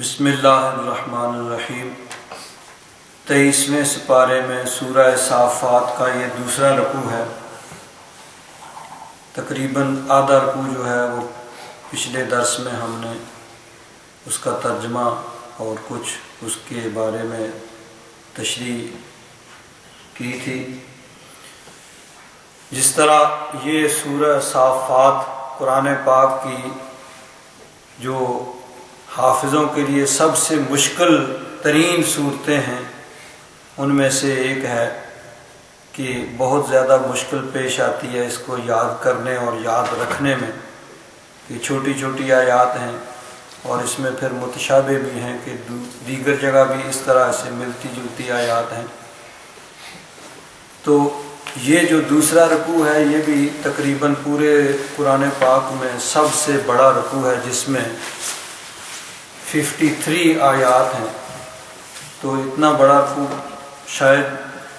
بسم اللہ الرحمن الرحیم 23ویں سپارے میں سورہ صافات کا یہ دوسرا رکوع ہے۔ تقریباً آدھا رکوع جو ہے وہ پچھلے درس میں ہم نے اس کا ترجمہ اور کچھ اس کے بارے میں تشریح کی تھی۔ جس طرح یہ سورہ صافات قرآن پاک کی جو حافظوں کے لیے سب سے مشکل ترین صورتیں ہیں ان میں سے ایک ہے کہ بہت زیادہ مشکل پیش آتی ہے اس کو یاد کرنے اور یاد رکھنے میں، کہ چھوٹی چھوٹی آیات ہیں اور اس میں پھر متشابہ بھی ہیں کہ دیگر جگہ بھی اس طرح سے ملتی جلتی آیات ہیں۔ تو یہ جو دوسرا رکوع ہے یہ بھی تقریباً پورے قرآن پاک میں سب سے بڑا رکوع ہے، جس میں 53 آیات ہیں۔ تو اتنا بڑا رکوع شاید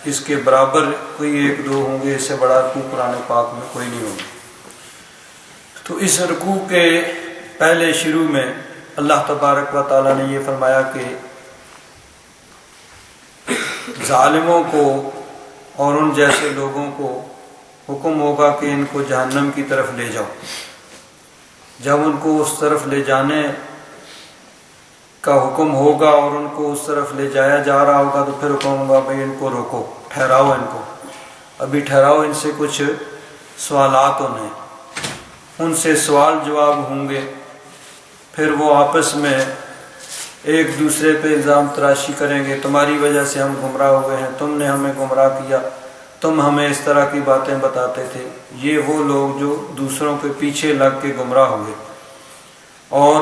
اس کے برابر کوئی ایک دو ہوں گے، اس سے بڑا رکوع قرآن پاک میں کوئی نہیں ہوگا۔ تو اس رکوع کے پہلے شروع میں اللہ تبارک و تعالیٰ نے یہ فرمایا کہ ظالموں کو اور ان جیسے لوگوں کو حکم ہوگا کہ ان کو جہنم کی طرف لے جاؤ۔ جب ان کو اس طرف لے جانے کا حکم ہوگا اور ان کو اس طرف لے جایا جا رہا ہوگا تو پھر حکم ہوگا بھائی ان کو روکو، ٹھہراؤ، ان کو ابھی ٹھہراؤ، ان سے کچھ سوالات ہونے، ان سے سوال جواب ہوں گے۔ پھر وہ آپس میں ایک دوسرے پہ الزام تراشی کریں گے، تمہاری وجہ سے ہم گمراہ ہوئے ہیں، تم نے ہمیں گمراہ کیا، تم ہمیں اس طرح کی باتیں بتاتے تھے۔ یہ وہ لوگ جو دوسروں کے پیچھے لگ کے گمراہ ہوئے، اور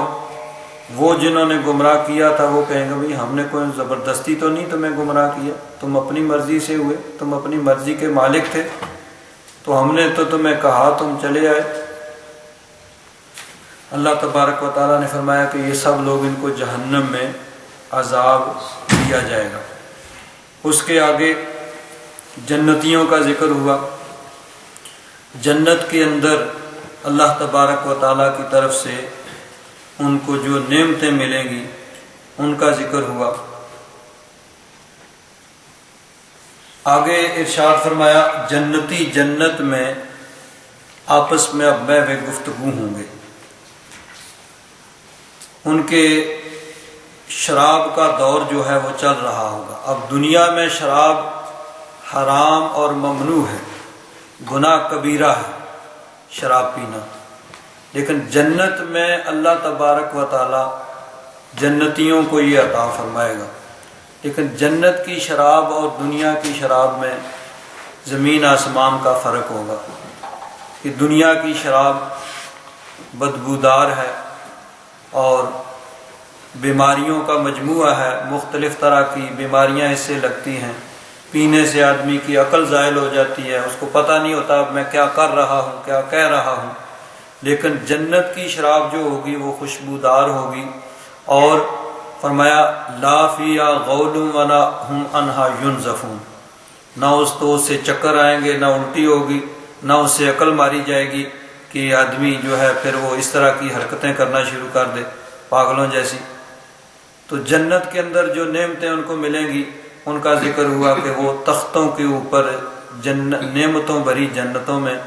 وہ جنہوں نے گمراہ کیا تھا وہ کہیں گے بھائی ہم نے کوئی زبردستی تو نہیں تمہیں گمراہ کیا، تم اپنی مرضی سے ہوئے، تم اپنی مرضی کے مالک تھے، تو ہم نے تو تمہیں کہا تم چلے آئے۔ اللہ تبارک و تعالیٰ نے فرمایا کہ یہ سب لوگ ان کو جہنم میں عذاب دیا جائے گا۔ اس کے آگے جنتیوں کا ذکر ہوا۔ جنت کے اندر اللہ تبارک و تعالیٰ کی طرف سے ان کو جو نعمتیں ملیں گی ان کا ذکر ہوا۔ آگے ارشاد فرمایا جنتی جنت میں آپس میں اب بیع گفتگو ہوں گے۔ ان کے شراب کا دور جو ہے وہ چل رہا ہوگا۔ اب دنیا میں شراب حرام اور ممنوع ہے، گناہ کبیرہ ہے شراب پینا، لیکن جنت میں اللہ تبارک و تعالی جنتیوں کو یہ عطا فرمائے گا۔ لیکن جنت کی شراب اور دنیا کی شراب میں زمین آسمان کا فرق ہوگا، کہ دنیا کی شراب بدبودار ہے اور بیماریوں کا مجموعہ ہے، مختلف طرح کی بیماریاں اس سے لگتی ہیں، پینے سے آدمی کی عقل زائل ہو جاتی ہے، اس کو پتہ نہیں ہوتا اب میں کیا کر رہا ہوں، کیا کہہ رہا ہوں۔ لیکن جنت کی شراب جو ہوگی وہ خوشبودار ہوگی، اور فرمایا لا فیہا غول ولا ہم عنہا ینزفون، نہ اس تو اس سے چکر آئیں گے، نہ الٹی ہوگی، نہ اس سے عقل ماری جائے گی کہ آدمی جو ہے پھر وہ اس طرح کی حرکتیں کرنا شروع کر دے پاگلوں جیسی۔ تو جنت کے اندر جو نعمتیں ان کو ملیں گی ان کا ذکر ہوا کہ وہ تختوں کے اوپر نعمتوں بھری جنتوں میں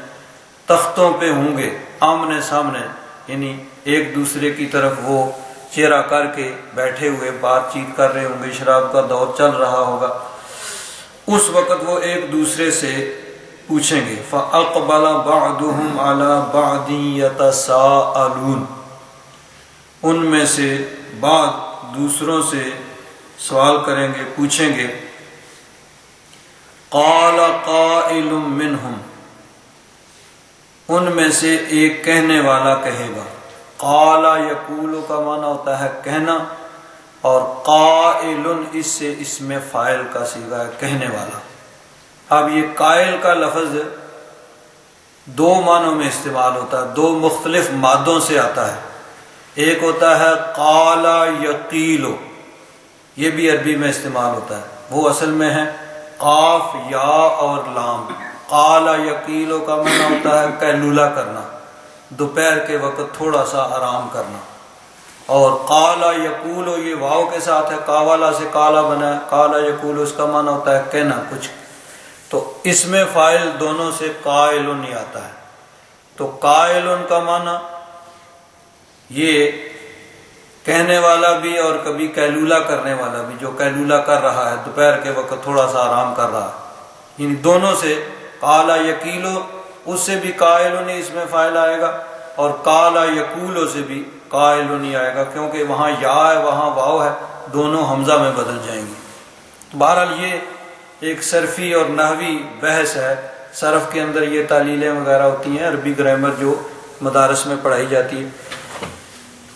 تختوں پہ ہوں گے آمنے سامنے، یعنی ایک دوسرے کی طرف وہ چہرہ کر کے بیٹھے ہوئے بات چیت کر رہے ہوں گے، شراب کا دور چل رہا ہوگا۔ اس وقت وہ ایک دوسرے سے پوچھیں گے فَأَقْبَلَ بَعْضُهُمْ عَلَى بَعْضٍ يَتَسَاءَلُونَ، ان میں سے بعض دوسروں سے سوال کریں گے، پوچھیں گے۔ قَالَ قَائِلٌ مِّنْهُمْ، ان میں سے ایک کہنے والا کہے گا۔ قَالَ يَقُولُ کا معنی ہوتا ہے کہنا، اور قائل اس سے اسم فاعل کا صیغہ ہے، کہنے والا۔ اب یہ قائل کا لفظ دو معنوں میں استعمال ہوتا ہے، دو مختلف مادوں سے آتا ہے۔ ایک ہوتا ہے قال یقیل، یہ بھی عربی میں استعمال ہوتا ہے، وہ اصل میں ہے قاف یا اور لام۔ قال یقیل کا معنی ہوتا ہے قیلولہ کرنا، دوپہر کے وقت تھوڑا سا آرام کرنا، اور قالا یقول یہ واو کے ساتھ ہے، قاوالا سے کالا بنا ہے، قالا یقول اس کا معنی ہوتا ہے کہنا کچھ، تو اس میں فاعل دونوں سے قائلن ہی آتا ہے۔ تو قائلن کا معنی یہ کہنے والا بھی اور کبھی قیلولہ کرنے والا بھی، جو قیلولہ کر رہا ہے دوپہر کے وقت تھوڑا سا آرام کر رہا ہے، یعنی دونوں سے قالا یقیلو اس سے بھی قائلن اس میں فاعل آئے گا، اور قالا یقولو سے بھی قائلن ہی آئے گا، کیونکہ وہاں یا ہے وہاں واو ہے، دونوں حمزہ میں بدل جائیں گی۔ تو بہرحال یہ ایک صرفی اور نحوی بحث ہے، صرف کے اندر یہ تعلیلیں وغیرہ ہوتی ہیں، عربی گرامر جو مدارس میں پڑھائی جاتی ہے۔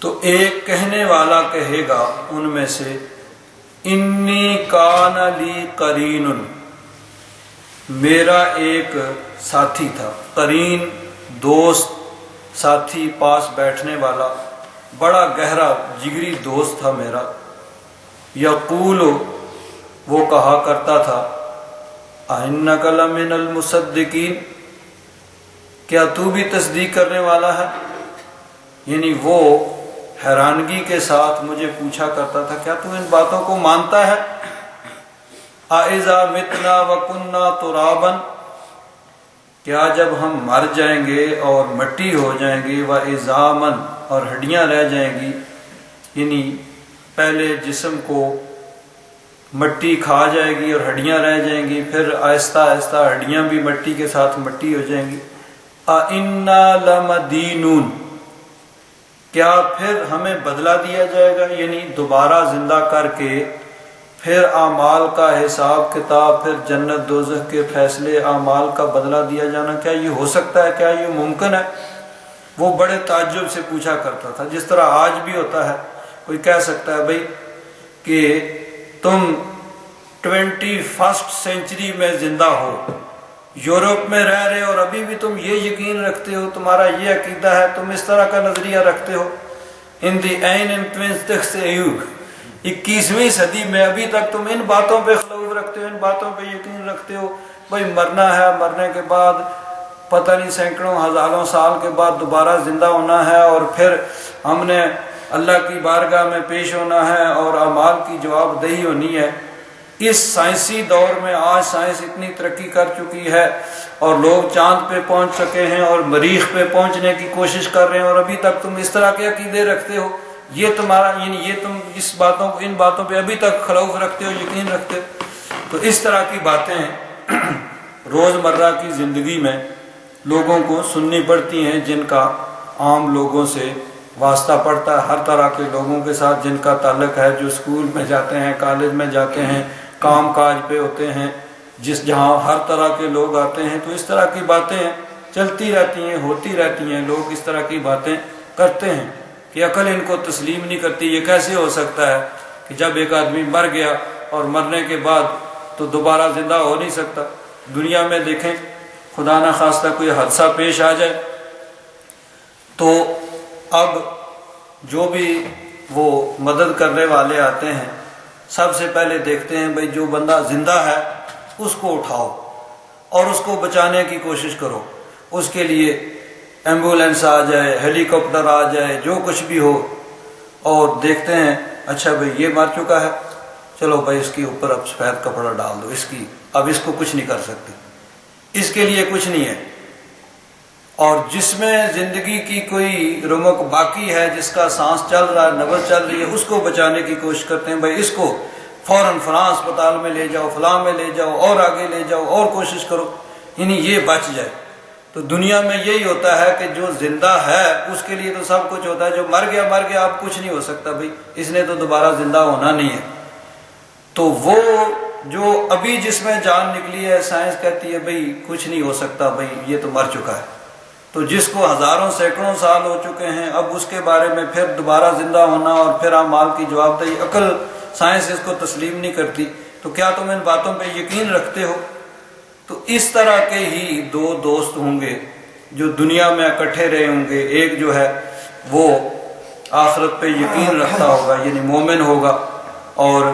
تو ایک کہنے والا کہے گا ان میں سے انی کان لی قرین، میرا ایک ساتھی تھا، قرین دوست، ساتھی، پاس بیٹھنے والا، بڑا گہرا جگری دوست تھا میرا، یقول وہ کہا کرتا تھا اِنَّکَ لَمِنَ الْمُصَدِّقِینَ، کیا تو بھی تصدیق کرنے والا ہے؟ یعنی وہ حیرانگی کے ساتھ مجھے پوچھا کرتا تھا کیا تو ان باتوں کو مانتا ہے؟ اَإِذَا مِتْنَا وَكُنَّا تُرَابًا، کیا جب ہم مر جائیں گے اور مٹی ہو جائیں گے، وَعِظَامًا اور ہڈیاں رہ جائیں گی، یعنی پہلے جسم کو مٹی کھا جائے گی اور ہڈیاں رہ جائیں گی، پھر آہستہ آہستہ ہڈیاں بھی مٹی کے ساتھ مٹی ہو جائیں گی، اِنَّا لَمَدِینُونَ، کیا پھر ہمیں بدلہ دیا جائے گا، یعنی دوبارہ زندہ کر کے پھر اعمال کا حساب کتاب، پھر جنت دوزخ کے فیصلے، اعمال کا بدلہ دیا جانا، کیا یہ ہو سکتا ہے، کیا یہ ممکن ہے؟ وہ بڑے تعجب سے پوچھا کرتا تھا، جس طرح آج بھی ہوتا ہے، کوئی کہہ سکتا ہے بھائی کہ تم 21 سینچری میں زندہ ہو، یورپ میں رہ رہے ہو اور ابھی بھی تم یہ یقین رکھتے ہو، تمہارا یہ عقیدہ ہے، تم اس طرح کا نظریہ رکھتے ہو، ان دی این انفلوئنس ایوب 21ویں صدی میں ابھی تک تم ان باتوں پہ خلوص رکھتے ہو، ان باتوں پہ یقین رکھتے ہو، بھائی مرنا ہے، مرنے کے بعد پتہ نہیں سینکڑوں ہزاروں سال کے بعد دوبارہ زندہ ہونا ہے، اور پھر ہم نے اللہ کی بارگاہ میں پیش ہونا ہے اور اعمال کی جواب دہی ہونی ہے۔ اس سائنسی دور میں آج سائنس اتنی ترقی کر چکی ہے اور لوگ چاند پہ پہنچ سکے ہیں اور مریخ پہ پہنچنے کی کوشش کر رہے ہیں، اور ابھی تک تم اس طرح کے عقیدے رکھتے ہو، یہ تمہارا یعنی یہ تم اس باتوں کو ان باتوں پہ ابھی تک خلوف رکھتے ہو، یقین رکھتے ہو۔ تو اس طرح کی باتیں روزمرہ کی زندگی میں لوگوں کو سننی پڑتی ہیں، جن کا عام لوگوں سے واسطہ پڑتا ہے، ہر طرح کے لوگوں کے ساتھ جن کا تعلق ہے، جو اسکول میں جاتے ہیں، کالج میں جاتے ہیں، کام کاج پہ ہوتے ہیں، جہاں ہر طرح کے لوگ آتے ہیں، تو اس طرح کی باتیں چلتی رہتی ہیں، ہوتی رہتی ہیں، لوگ اس طرح کی باتیں کرتے ہیں کہ عقل ان کو تسلیم نہیں کرتی۔ یہ کیسے ہو سکتا ہے کہ جب ایک آدمی مر گیا اور مرنے کے بعد تو دوبارہ زندہ ہو نہیں سکتا؟ دنیا میں دیکھیں، خدا نہ خواستہ کوئی حادثہ پیش آ جائے تو اب جو بھی وہ مدد کرنے والے آتے ہیں، سب سے پہلے دیکھتے ہیں بھئی جو بندہ زندہ ہے اس کو اٹھاؤ اور اس کو بچانے کی کوشش کرو، اس کے لیے ایمبولینس آ جائے، ہیلی کاپٹر آ جائے، جو کچھ بھی ہو، اور دیکھتے ہیں اچھا بھئی یہ مر چکا ہے، چلو بھئی اس کے اوپر اب سفید کپڑا ڈال دو، اب اس کو کچھ نہیں کر سکتے، اس کے لیے کچھ نہیں ہے۔ اور جس میں زندگی کی کوئی رمق باقی ہے، جس کا سانس چل رہا ہے، نبض چل رہی ہے، اس کو بچانے کی کوشش کرتے ہیں، بھئی اس کو فوراً فلاں اسپتال میں لے جاؤ، فلاں میں لے جاؤ، اور آگے لے جاؤ، اور کوشش کرو، یعنی یہ بچ جائے۔ تو دنیا میں یہی ہوتا ہے کہ جو زندہ ہے اس کے لیے تو سب کچھ ہوتا ہے، جو مر گیا اب کچھ نہیں ہو سکتا، بھئی اس نے تو دوبارہ زندہ ہونا نہیں ہے۔ تو وہ جو ابھی جس میں جان نکلی ہے، سائنس کہتی ہے بھئی کچھ نہیں ہو سکتا، بھئی یہ تو مر چکا ہے۔ تو جس کو ہزاروں سینکڑوں سال ہو چکے ہیں، اب اس کے بارے میں پھر دوبارہ زندہ ہونا اور پھر اعمال کی جواب دہی، عقل سائنس اس کو تسلیم نہیں کرتی، تو کیا تم ان باتوں پہ یقین رکھتے ہو؟ تو اس طرح کے ہی دو دوست ہوں گے جو دنیا میں اکٹھے رہے ہوں گے، ایک جو ہے وہ آخرت پہ یقین رکھتا ہوگا، یعنی مومن ہوگا، اور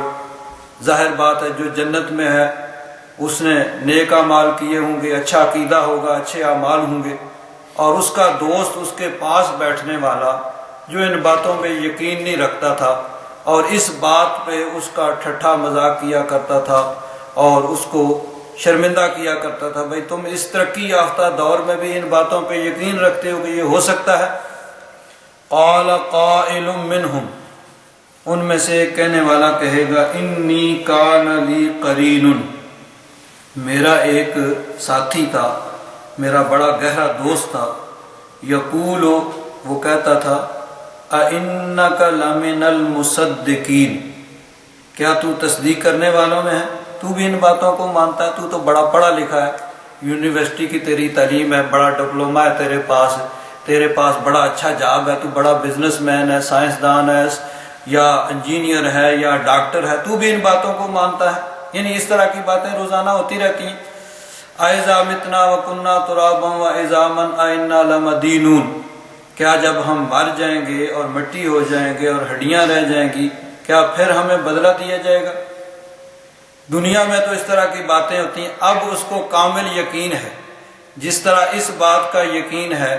ظاہر بات ہے جو جنت میں ہے اس نے نیک اعمال کیے ہوں گے، اچھا عقیدہ ہوگا، اچھے اعمال ہوں گے، اور اس کا دوست اس کے پاس بیٹھنے والا جو ان باتوں پہ یقین نہیں رکھتا تھا اور اس بات پہ اس کا ٹھٹھا مذاق کیا کرتا تھا اور اس کو شرمندہ کیا کرتا تھا، بھئی تم اس ترقی یافتہ دور میں بھی ان باتوں پہ یقین رکھتے ہو کہ یہ ہو سکتا ہے؟ قال قائل منہم، ان میں سے ایک کہنے والا کہے گا انی کان لی قرین، میرا ایک ساتھی تھا، میرا بڑا گہرا دوست تھا، یقول، وہ کہتا تھا اِنَّکَ لَمِنَ الْمُصَدِّقِینَ، کیا تو تصدیق کرنے والوں میں ہے؟ تو بھی ان باتوں کو مانتا ہے؟ تو تو بڑا پڑھا لکھا ہے، یونیورسٹی کی تیری تعلیم ہے، بڑا ڈپلومہ ہے تیرے پاس بڑا اچھا جاب ہے، تو بڑا بزنس مین ہے، سائنسدان ہے یا انجینئر ہے یا ڈاکٹر ہے، تو بھی ان باتوں کو مانتا ہے؟ یعنی اس طرح کی باتیں روزانہ ہوتی رہتی ہیں۔ اَإِذَا مِتْنَا وَكُنَّا تُرَابًا وَعِظَامًا أَإِنَّا لَمَدِينُونَ، کیا جب ہم مر جائیں گے اور مٹی ہو جائیں گے اور ہڈیاں رہ جائیں گی، کیا پھر ہمیں بدلہ دیا جائے گا؟ دنیا میں تو اس طرح کی باتیں ہوتی ہیں۔ اب اس کو کامل یقین ہے، جس طرح اس بات کا یقین ہے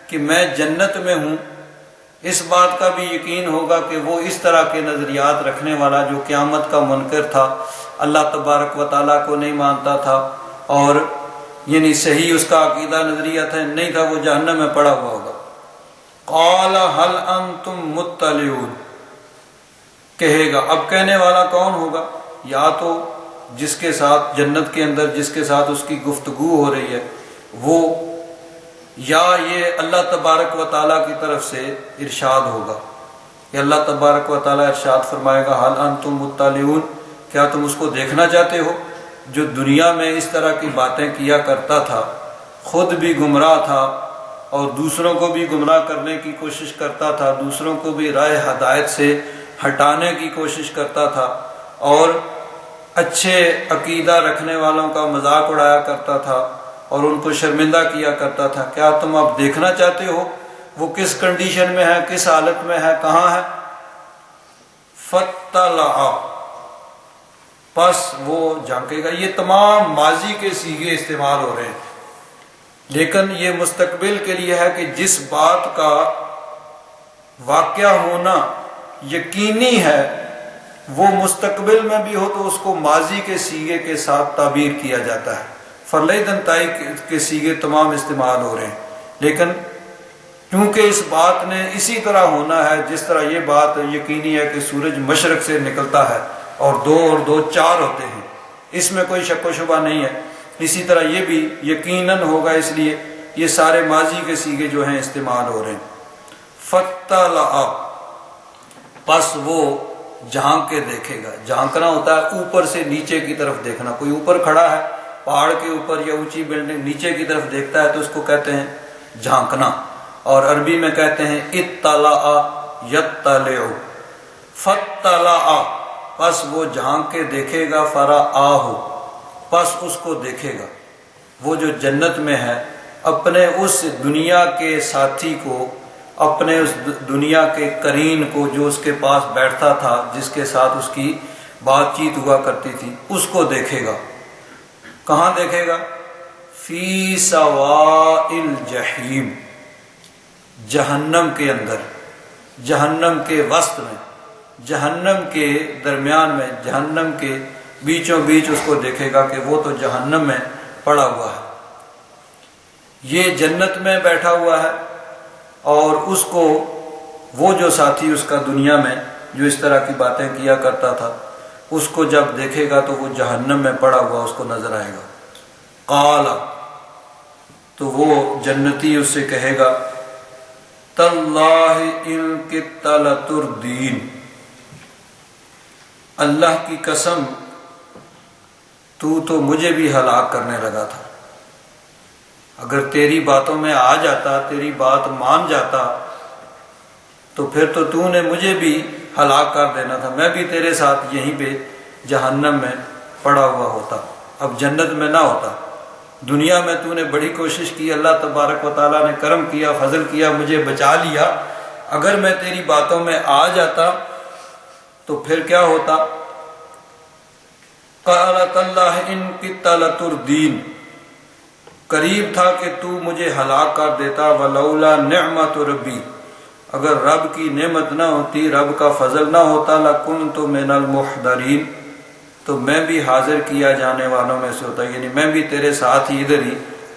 کہ میں جنت میں ہوں، اس بات کا بھی یقین ہوگا کہ وہ اس طرح کے نظریات رکھنے والا جو قیامت کا منکر تھا، اللہ تبارک و تعالیٰ کو نہیں مانتا تھا اور یعنی صحیح اس کا عقیدہ نظریہ تھا نہیں تھا، وہ جہنم میں پڑا ہوا ہوگا۔ قال هل انتم مطلعون، کہے گا، اب کہنے والا کون ہوگا؟ یا تو جس کے ساتھ جنت کے اندر جس کے ساتھ اس کی گفتگو ہو رہی ہے وہ، یا یہ اللہ تبارک و تعالیٰ کی طرف سے ارشاد ہوگا کہ اللہ تبارک و تعالیٰ ارشاد فرمائے گا حل انتم مطلعون، کیا تم اس کو دیکھنا چاہتے ہو جو دنیا میں اس طرح کی باتیں کیا کرتا تھا، خود بھی گمراہ تھا اور دوسروں کو بھی گمراہ کرنے کی کوشش کرتا تھا، دوسروں کو بھی راہ ہدایت سے ہٹانے کی کوشش کرتا تھا اور اچھے عقیدہ رکھنے والوں کا مذاق اڑایا کرتا تھا اور ان کو شرمندہ کیا کرتا تھا، کیا تم اب دیکھنا چاہتے ہو وہ کس کنڈیشن میں ہے، کس حالت میں ہے، کہاں ہے؟ فَاطَّلَعَ، پس وہ جھانکے گا۔ یہ تمام ماضی کے صیغے استعمال ہو رہے ہیں، لیکن یہ مستقبل کے لیے ہے کہ جس بات کا واقعہ ہونا یقینی ہے وہ مستقبل میں بھی ہو تو اس کو ماضی کے صیغے کے ساتھ تعبیر کیا جاتا ہے۔ فرلیدن تائی کے صیغے تمام استعمال ہو رہے ہیں، لیکن کیونکہ اس بات نے اسی طرح ہونا ہے جس طرح یہ بات یقینی ہے کہ سورج مشرق سے نکلتا ہے اور دو چار ہوتے ہیں، اس میں کوئی شک و شبہ نہیں ہے، اسی طرح یہ بھی یقیناً ہوگا، اس لیے یہ سارے ماضی کے صیغے جو ہیں استعمال ہو رہے ہیں۔ فَاطَّلَعَ، پس وہ جھانک کے دیکھے گا۔ جھانکنا ہوتا ہے اوپر سے نیچے کی طرف دیکھنا، کوئی اوپر کھڑا ہے پہاڑ کے اوپر یا اونچی بلڈنگ، نیچے کی طرف دیکھتا ہے تو اس کو کہتے ہیں جھانکنا، اور عربی میں کہتے ہیں اطلع یطلع۔ فَاطَّلَعَ، پس وہ جھانک کے دیکھے گا، فَرَآهُ، پس اس کو دیکھے گا۔ وہ جو جنت میں ہے اپنے اس دنیا کے ساتھی کو، اپنے اس دنیا کے قرین کو جو اس کے پاس بیٹھتا تھا، جس کے ساتھ اس کی بات چیت ہوا کرتی تھی، اس کو دیکھے گا۔ کہاں دیکھے گا؟ فی سواء الجحیم، جہنم کے اندر، جہنم کے وسط میں، جہنم کے درمیان میں، جہنم کے بیچوں بیچ اس کو دیکھے گا کہ وہ تو جہنم میں پڑا ہوا ہے، یہ جنت میں بیٹھا ہوا ہے، اور اس کو وہ جو ساتھی اس کا دنیا میں جو اس طرح کی باتیں کیا کرتا تھا، اس کو جب دیکھے گا تو وہ جہنم میں پڑا ہوا اس کو نظر آئے گا۔ قال، تو وہ جنتی اس سے کہے گا تاللہ ان کدت لتردین، اللہ کی قسم تو مجھے بھی ہلاک کرنے لگا تھا، اگر تیری باتوں میں آ جاتا، تیری بات مان جاتا تو پھر تو نے مجھے بھی ہلاک کر دینا تھا، میں بھی تیرے ساتھ یہیں پہ جہنم میں پڑا ہوا ہوتا، اب جنت میں نہ ہوتا۔ دنیا میں تو نے بڑی کوشش کی، اللہ تبارک و تعالیٰ نے کرم کیا، فضل کیا، مجھے بچا لیا، اگر میں تیری باتوں میں آ جاتا تو پھر کیا ہوتا؟ قال تاللہ ان کدت لتردین، قریب تھا کہ تو مجھے ہلاک کر دیتا، ولولا نعمت ربی، اگر رب کی نعمت نہ ہوتی، رب کا فضل نہ ہوتا، لَكُنْتُ مِنَ الْمُحْضَرِينَ، تو میں بھی حاضر کیا جانے والوں میں سے ہوتا، یعنی میں بھی تیرے ساتھ ہی ادھر ہی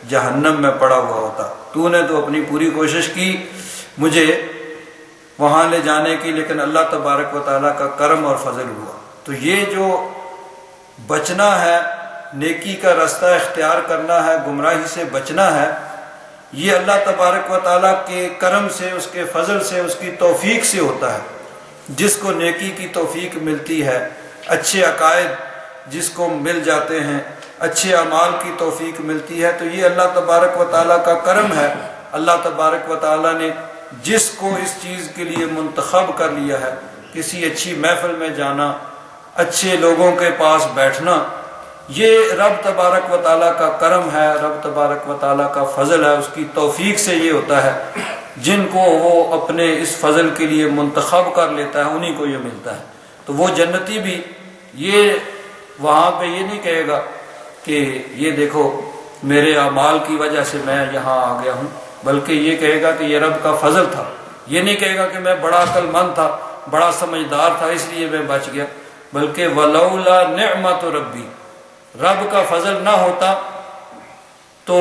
جہنم میں پڑا ہوا ہوتا۔ تو نے تو اپنی پوری کوشش کی مجھے وہاں لے جانے کی، لیکن اللہ تبارک و تعالیٰ کا کرم اور فضل ہوا۔ تو یہ جو بچنا ہے، نیکی کا راستہ اختیار کرنا ہے، گمراہی سے بچنا ہے، یہ اللہ تبارک و تعالیٰ کے کرم سے، اس کے فضل سے، اس کی توفیق سے ہوتا ہے۔ جس کو نیکی کی توفیق ملتی ہے، اچھے عقائد جس کو مل جاتے ہیں، اچھے اعمال کی توفیق ملتی ہے، تو یہ اللہ تبارک و تعالیٰ کا کرم ہے۔ اللہ تبارک و تعالیٰ نے جس کو اس چیز کے لیے منتخب کر لیا ہے، کسی اچھی محفل میں جانا، اچھے لوگوں کے پاس بیٹھنا، یہ رب تبارک و تعالیٰ کا کرم ہے، رب تبارک و تعالیٰ کا فضل ہے، اس کی توفیق سے یہ ہوتا ہے۔ جن کو وہ اپنے اس فضل کے لیے منتخب کر لیتا ہے، انہی کو یہ ملتا ہے۔ تو وہ جنتی بھی یہ وہاں پہ یہ نہیں کہے گا کہ یہ دیکھو میرے اعمال کی وجہ سے میں یہاں آ گیا ہوں، بلکہ یہ کہے گا کہ یہ رب کا فضل تھا۔ یہ نہیں کہے گا کہ میں بڑا عقل مند تھا، بڑا سمجھدار تھا اس لیے میں بچ گیا، بلکہ وَلَوْلَا نِعْمَةُ رَبِّي، رب کا فضل نہ ہوتا تو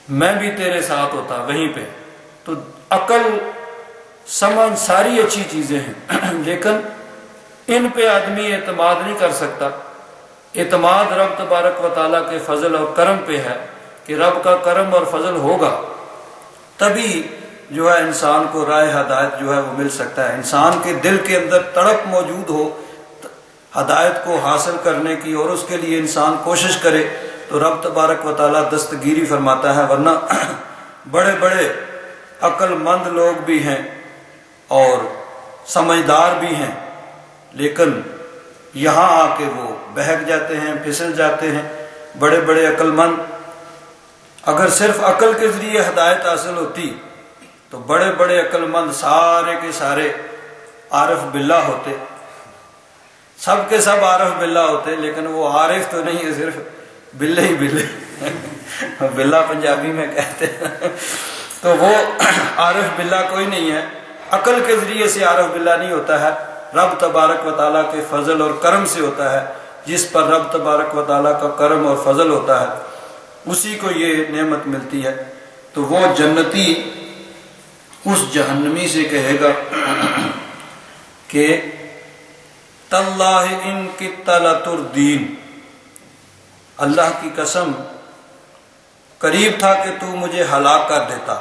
میں بھی تیرے ساتھ ہوتا وہیں پہ۔ تو عقل سمجھ ساری اچھی چیزیں ہیں، لیکن ان پہ آدمی اعتماد نہیں کر سکتا۔ اعتماد رب تبارک و تعالیٰ کے فضل اور کرم پہ ہے کہ رب کا کرم اور فضل ہوگا تبھی جو ہے انسان کو راہ ہدایت جو ہے وہ مل سکتا ہے۔ انسان کے دل کے اندر تڑپ موجود ہو ہدایت کو حاصل کرنے کی، اور اس کے لیے انسان کوشش کرے، تو رب تبارک و تعالیٰ دستگیری فرماتا ہے۔ ورنہ بڑے بڑے عقل مند لوگ بھی ہیں اور سمجھدار بھی ہیں، لیکن یہاں آ کے وہ بہک جاتے ہیں، پھسل جاتے ہیں۔ بڑے بڑے عقل مند، اگر صرف عقل کے ذریعے ہدایت حاصل ہوتی تو بڑے بڑے عقل مند سارے کے سارے عارف باللہ ہوتے، سب کے سب عارف باللہ ہوتے، لیکن وہ عارف تو نہیں ہے، صرف بلے ہی بلے بلہ پنجابی میں کہتے ہیں، تو وہ عارف باللہ کوئی نہیں ہے۔ عقل کے ذریعے سے عارف باللہ نہیں ہوتا ہے، رب تبارک و تعالیٰ کے فضل اور کرم سے ہوتا ہے۔ جس پر رب تبارک و تعالیٰ کا کرم اور فضل ہوتا ہے اسی کو یہ نعمت ملتی ہے۔ تو وہ جنتی اس جہنمی سے کہے گا کہ تاللہ ان کدت لتردین، اللہ کی قسم قریب تھا کہ تو مجھے ہلاک کر دیتا۔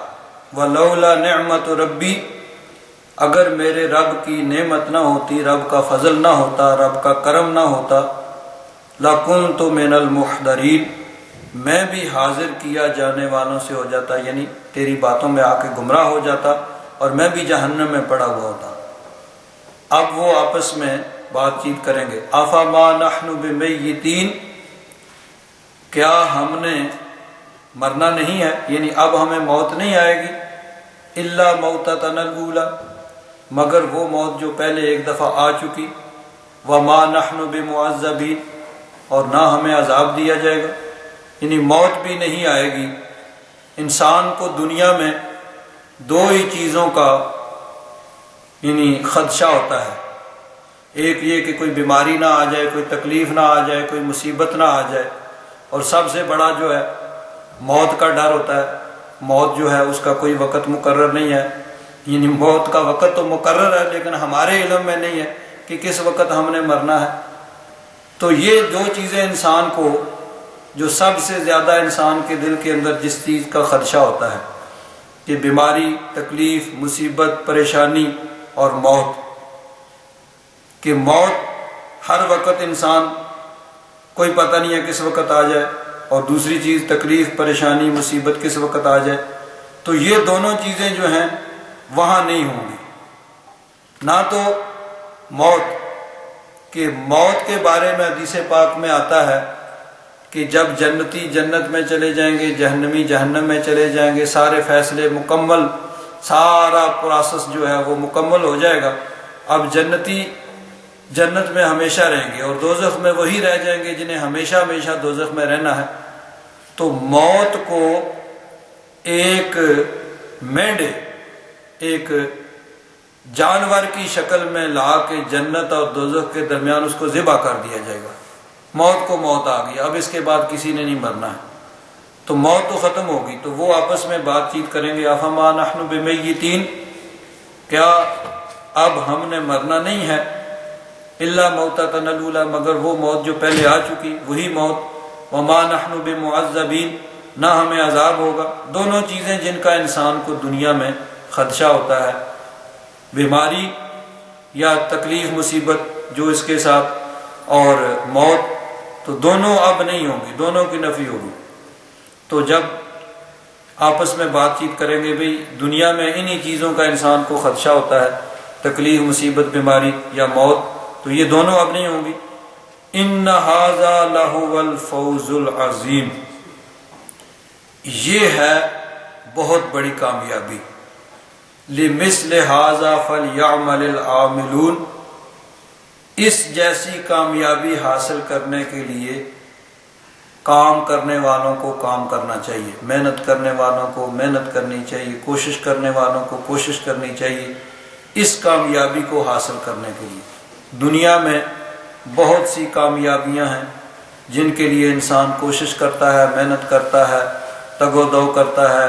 ولولا نعمت ربی، اگر میرے رب کی نعمت نہ ہوتی، رب کا فضل نہ ہوتا، رب کا کرم نہ ہوتا، لَكُنْتُ مِنَ الْمُحْضَرِينَ، میں بھی حاضر کیا جانے والوں سے ہو جاتا، یعنی تیری باتوں میں آ کے گمراہ ہو جاتا اور میں بھی جہنم میں پڑا ہوا ہوتا۔ اب وہ آپس میں بات چیت کریں گے۔ أَفَمَا نَحْنُ بِمَيِّتِينَ، کیا ہم نے مرنا نہیں ہے، یعنی اب ہمیں موت نہیں آئے گی، إِلَّا مَوْتَتَنَا الْأُولَى، مگر وہ موت جو پہلے ایک دفعہ آ چکی، وَمَا نَحْنُ بِمُعَذَّبِينَ، اور نہ ہمیں عذاب دیا جائے گا، یعنی موت بھی نہیں آئے گی۔ انسان کو دنیا میں دو ہی چیزوں کا یعنی خدشہ ہوتا ہے، ایک یہ کہ کوئی بیماری نہ آ جائے، کوئی تکلیف نہ آ جائے، کوئی مصیبت نہ آ جائے، اور سب سے بڑا جو ہے موت کا ڈر ہوتا ہے۔ موت جو ہے اس کا کوئی وقت مقرر نہیں ہے، یعنی موت کا وقت تو مقرر ہے لیکن ہمارے علم میں نہیں ہے کہ کس وقت ہم نے مرنا ہے۔ تو یہ دو چیزیں انسان کو، جو سب سے زیادہ انسان کے دل کے اندر جس چیز کا خدشہ ہوتا ہے کہ بیماری، تکلیف، مصیبت، پریشانی اور موت، کہ موت ہر وقت انسان کوئی پتہ نہیں ہے کس وقت آ جائے، اور دوسری چیز تکلیف، پریشانی، مصیبت کس وقت آ جائے، تو یہ دونوں چیزیں جو ہیں وہاں نہیں ہوں گی۔ نہ تو موت، کہ موت کے بارے میں حدیث پاک میں آتا ہے کہ جب جنتی جنت میں چلے جائیں گے، جہنمی جہنم میں چلے جائیں گے، سارے فیصلے مکمل، سارا پروسیس جو ہے وہ مکمل ہو جائے گا، اب جنتی جنت میں ہمیشہ رہیں گے اور دوزخ میں وہی رہ جائیں گے جنہیں ہمیشہ ہمیشہ دوزخ میں رہنا ہے۔ تو موت کو ایک مینڈے ایک جانور کی شکل میں لا کے جنت اور دوزخ کے درمیان اس کو ذبح کر دیا جائے گا۔ موت کو موت آ گئی، اب اس کے بعد کسی نے نہیں مرنا ہے، تو موت تو ختم ہوگی۔ تو وہ آپس میں بات چیت کریں گے، افما نحن بمیتین، کیا اب ہم نے مرنا نہیں ہے، الا موتتنا الاولی، مگر وہ موت جو پہلے آ چکی وہی موت، وما نحن بمعذبین، نہ ہمیں عذاب ہوگا۔ دونوں چیزیں جن کا انسان کو دنیا میں خدشہ ہوتا ہے، بیماری یا تکلیف مصیبت جو اس کے ساتھ، اور موت، تو دونوں اب نہیں ہوں گی، دونوں کی نفی ہوگی۔ تو جب آپس میں بات چیت کریں گے، بھئی دنیا میں انہی چیزوں کا انسان کو خدشہ ہوتا ہے، تکلیف مصیبت بیماری یا موت، تو یہ دونوں اب نہیں ہوں گی۔ ان ھذا لھو الفوز العظیم، یہ ہے بہت بڑی کامیابی۔ لمثل ھذا فلیعمل العاملون، اس جیسی کامیابی حاصل کرنے کے لیے کام کرنے والوں کو کام کرنا چاہیے، محنت کرنے والوں کو محنت کرنی چاہیے، کوشش کرنے والوں کو کوشش کرنی چاہیے اس کامیابی کو حاصل کرنے کے لیے۔ دنیا میں بہت سی کامیابیاں ہیں جن کے لیے انسان کوشش کرتا ہے، محنت کرتا ہے، تگ و دو کرتا ہے،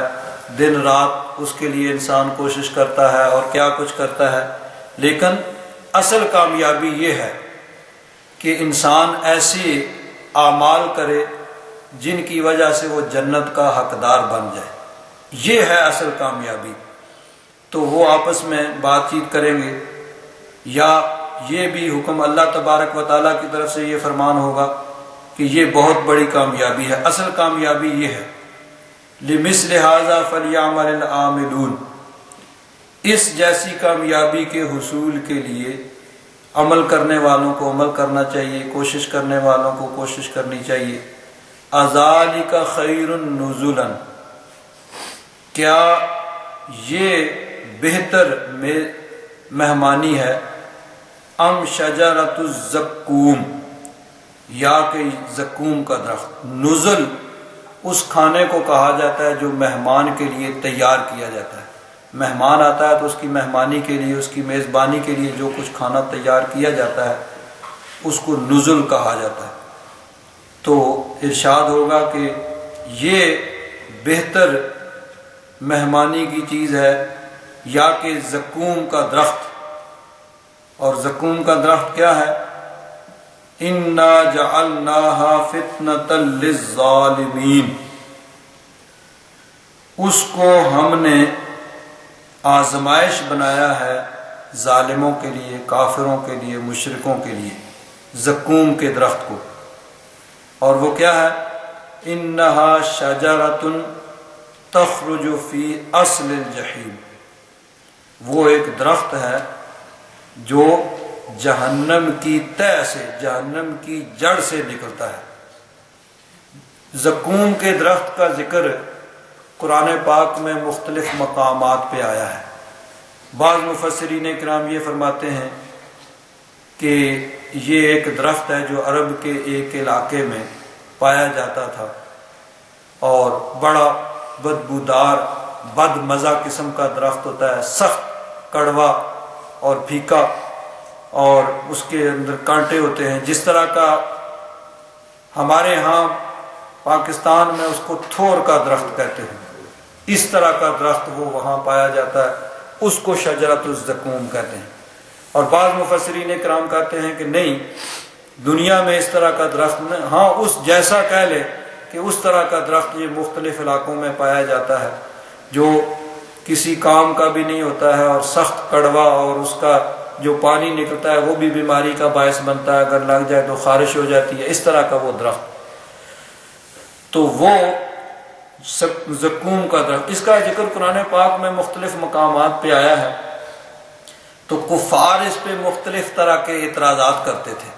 دن رات اس کے لیے انسان کوشش کرتا ہے اور کیا کچھ کرتا ہے، لیکن اصل کامیابی یہ ہے کہ انسان ایسے اعمال کرے جن کی وجہ سے وہ جنت کا حقدار بن جائے، یہ ہے اصل کامیابی۔ تو وہ آپس میں بات چیت کریں گے، یا یہ بھی حکم اللہ تبارک و تعالیٰ کی طرف سے یہ فرمان ہوگا کہ یہ بہت بڑی کامیابی ہے۔ اصل کامیابی یہ ہے، لمثل ھذا فلیعمل العاملون، اس جیسی کامیابی کے حصول کے لیے عمل کرنے والوں کو عمل کرنا چاہیے، کوشش کرنے والوں کو کوشش کرنی چاہیے۔ اذالک خیر نزلا، کیا یہ بہتر مہمانی ہے، ام شجرۃ الزقوم، یا کہ زقوم کا درخت۔ نزل اس کھانے کو کہا جاتا ہے جو مہمان کے لیے تیار کیا جاتا ہے، مہمان آتا ہے تو اس کی مہمانی کے لیے، اس کی میزبانی کے لیے جو کچھ کھانا تیار کیا جاتا ہے اس کو نزل کہا جاتا ہے۔ تو ارشاد ہوگا کہ یہ بہتر مہمانی کی چیز ہے، یا کہ زقوم کا درخت۔ اور زقوم کا درخت کیا ہے؟ اِنَّا جَعَلْنَاهَا فِتْنَةً لِلظَّالِمِينَ، اس کو ہم نے آزمائش بنایا ہے ظالموں کے لیے، کافروں کے لیے، مشرکوں کے لیے، زقوم کے درخت کو۔ اور وہ کیا ہے؟ اِنَّهَا شَجَرَةٌ تَخْرُجُ فِي أَصْلِ الْجَحِيمِ، وہ ایک درخت ہے جو جہنم کی تہ سے، جہنم کی جڑ سے نکلتا ہے۔ زقوم کے درخت کا ذکر قرآن پاک میں مختلف مقامات پہ آیا ہے۔ بعض مفسرین کرام یہ فرماتے ہیں کہ یہ ایک درخت ہے جو عرب کے ایک علاقے میں پایا جاتا تھا، اور بڑا بدبودار بد مزہ قسم کا درخت ہوتا ہے، سخت کڑوا اور پھیکا، اور اس کے اندر کانٹے ہوتے ہیں، جس طرح کا ہمارے ہاں پاکستان میں اس کو تھور کا درخت کہتے ہیں، اس طرح کا درخت وہ وہاں پایا جاتا ہے، اس کو شجرۃ الزقوم کہتے ہیں۔ اور بعض مفسرین کرام کہتے ہیں کہ نہیں، دنیا میں اس طرح کا درخت نہیں، ہاں اس جیسا کہہ لے کہ اس طرح کا درخت یہ مختلف علاقوں میں پایا جاتا ہے، جو کسی کام کا بھی نہیں ہوتا ہے، اور سخت کڑوا، اور اس کا جو پانی نکلتا ہے وہ بھی بیماری کا باعث بنتا ہے، اگر لگ جائے تو خارش ہو جاتی ہے، اس طرح کا وہ درخت۔ تو وہ زقوم کا درخت، اس کا ذکر قرآن پاک میں مختلف مقامات پہ آیا ہے۔ تو کفار اس پہ مختلف طرح کے اعتراضات کرتے تھے۔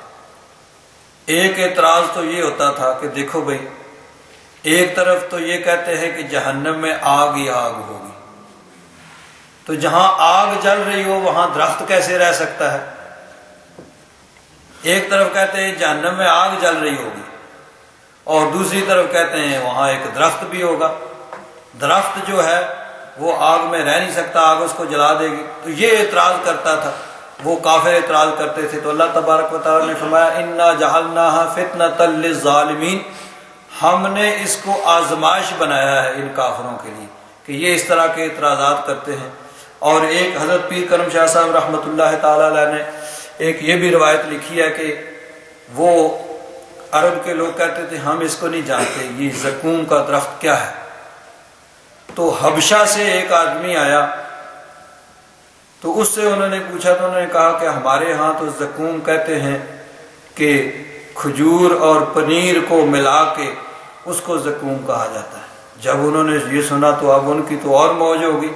ایک اعتراض تو یہ ہوتا تھا کہ دیکھو بھائی، ایک طرف تو یہ کہتے ہیں کہ جہنم میں آگ ہی آگ ہوگی، تو جہاں آگ جل رہی ہو وہاں درخت کیسے رہ سکتا ہے؟ ایک طرف کہتے ہیں جہنم میں آگ جل رہی ہوگی، اور دوسری طرف کہتے ہیں وہاں ایک درخت بھی ہوگا۔ درخت جو ہے وہ آگ میں رہ نہیں سکتا، آگ اس کو جلا دے گی۔ تو یہ اعتراض کرتا تھا، وہ کافر اعتراض کرتے تھے۔ تو اللہ تبارک و تعالیٰ نے فرمایا انا جعلناها فتنۃ للظالمین، ہم نے اس کو آزمائش بنایا ہے ان کافروں کے لیے کہ یہ اس طرح کے اعتراضات کرتے ہیں۔ اور ایک حضرت پیر کرم شاہ صاحب رحمۃ اللہ تعالیٰ علیہ نے ایک یہ بھی روایت لکھی ہے کہ وہ عرب کے لوگ کہتے تھے ہم اس کو نہیں جانتے یہ زقوم کا درخت کیا ہے۔ تو حبشہ سے ایک آدمی آیا تو اس سے انہوں نے پوچھا تو انہوں نے کہا کہ ہمارے ہاں تو زقوم کہتے ہیں کہ کھجور اور پنیر کو ملا کے اس کو زقوم کہا جاتا ہے۔ جب انہوں نے یہ سنا تو اب ان کی تو اور موج ہوگی،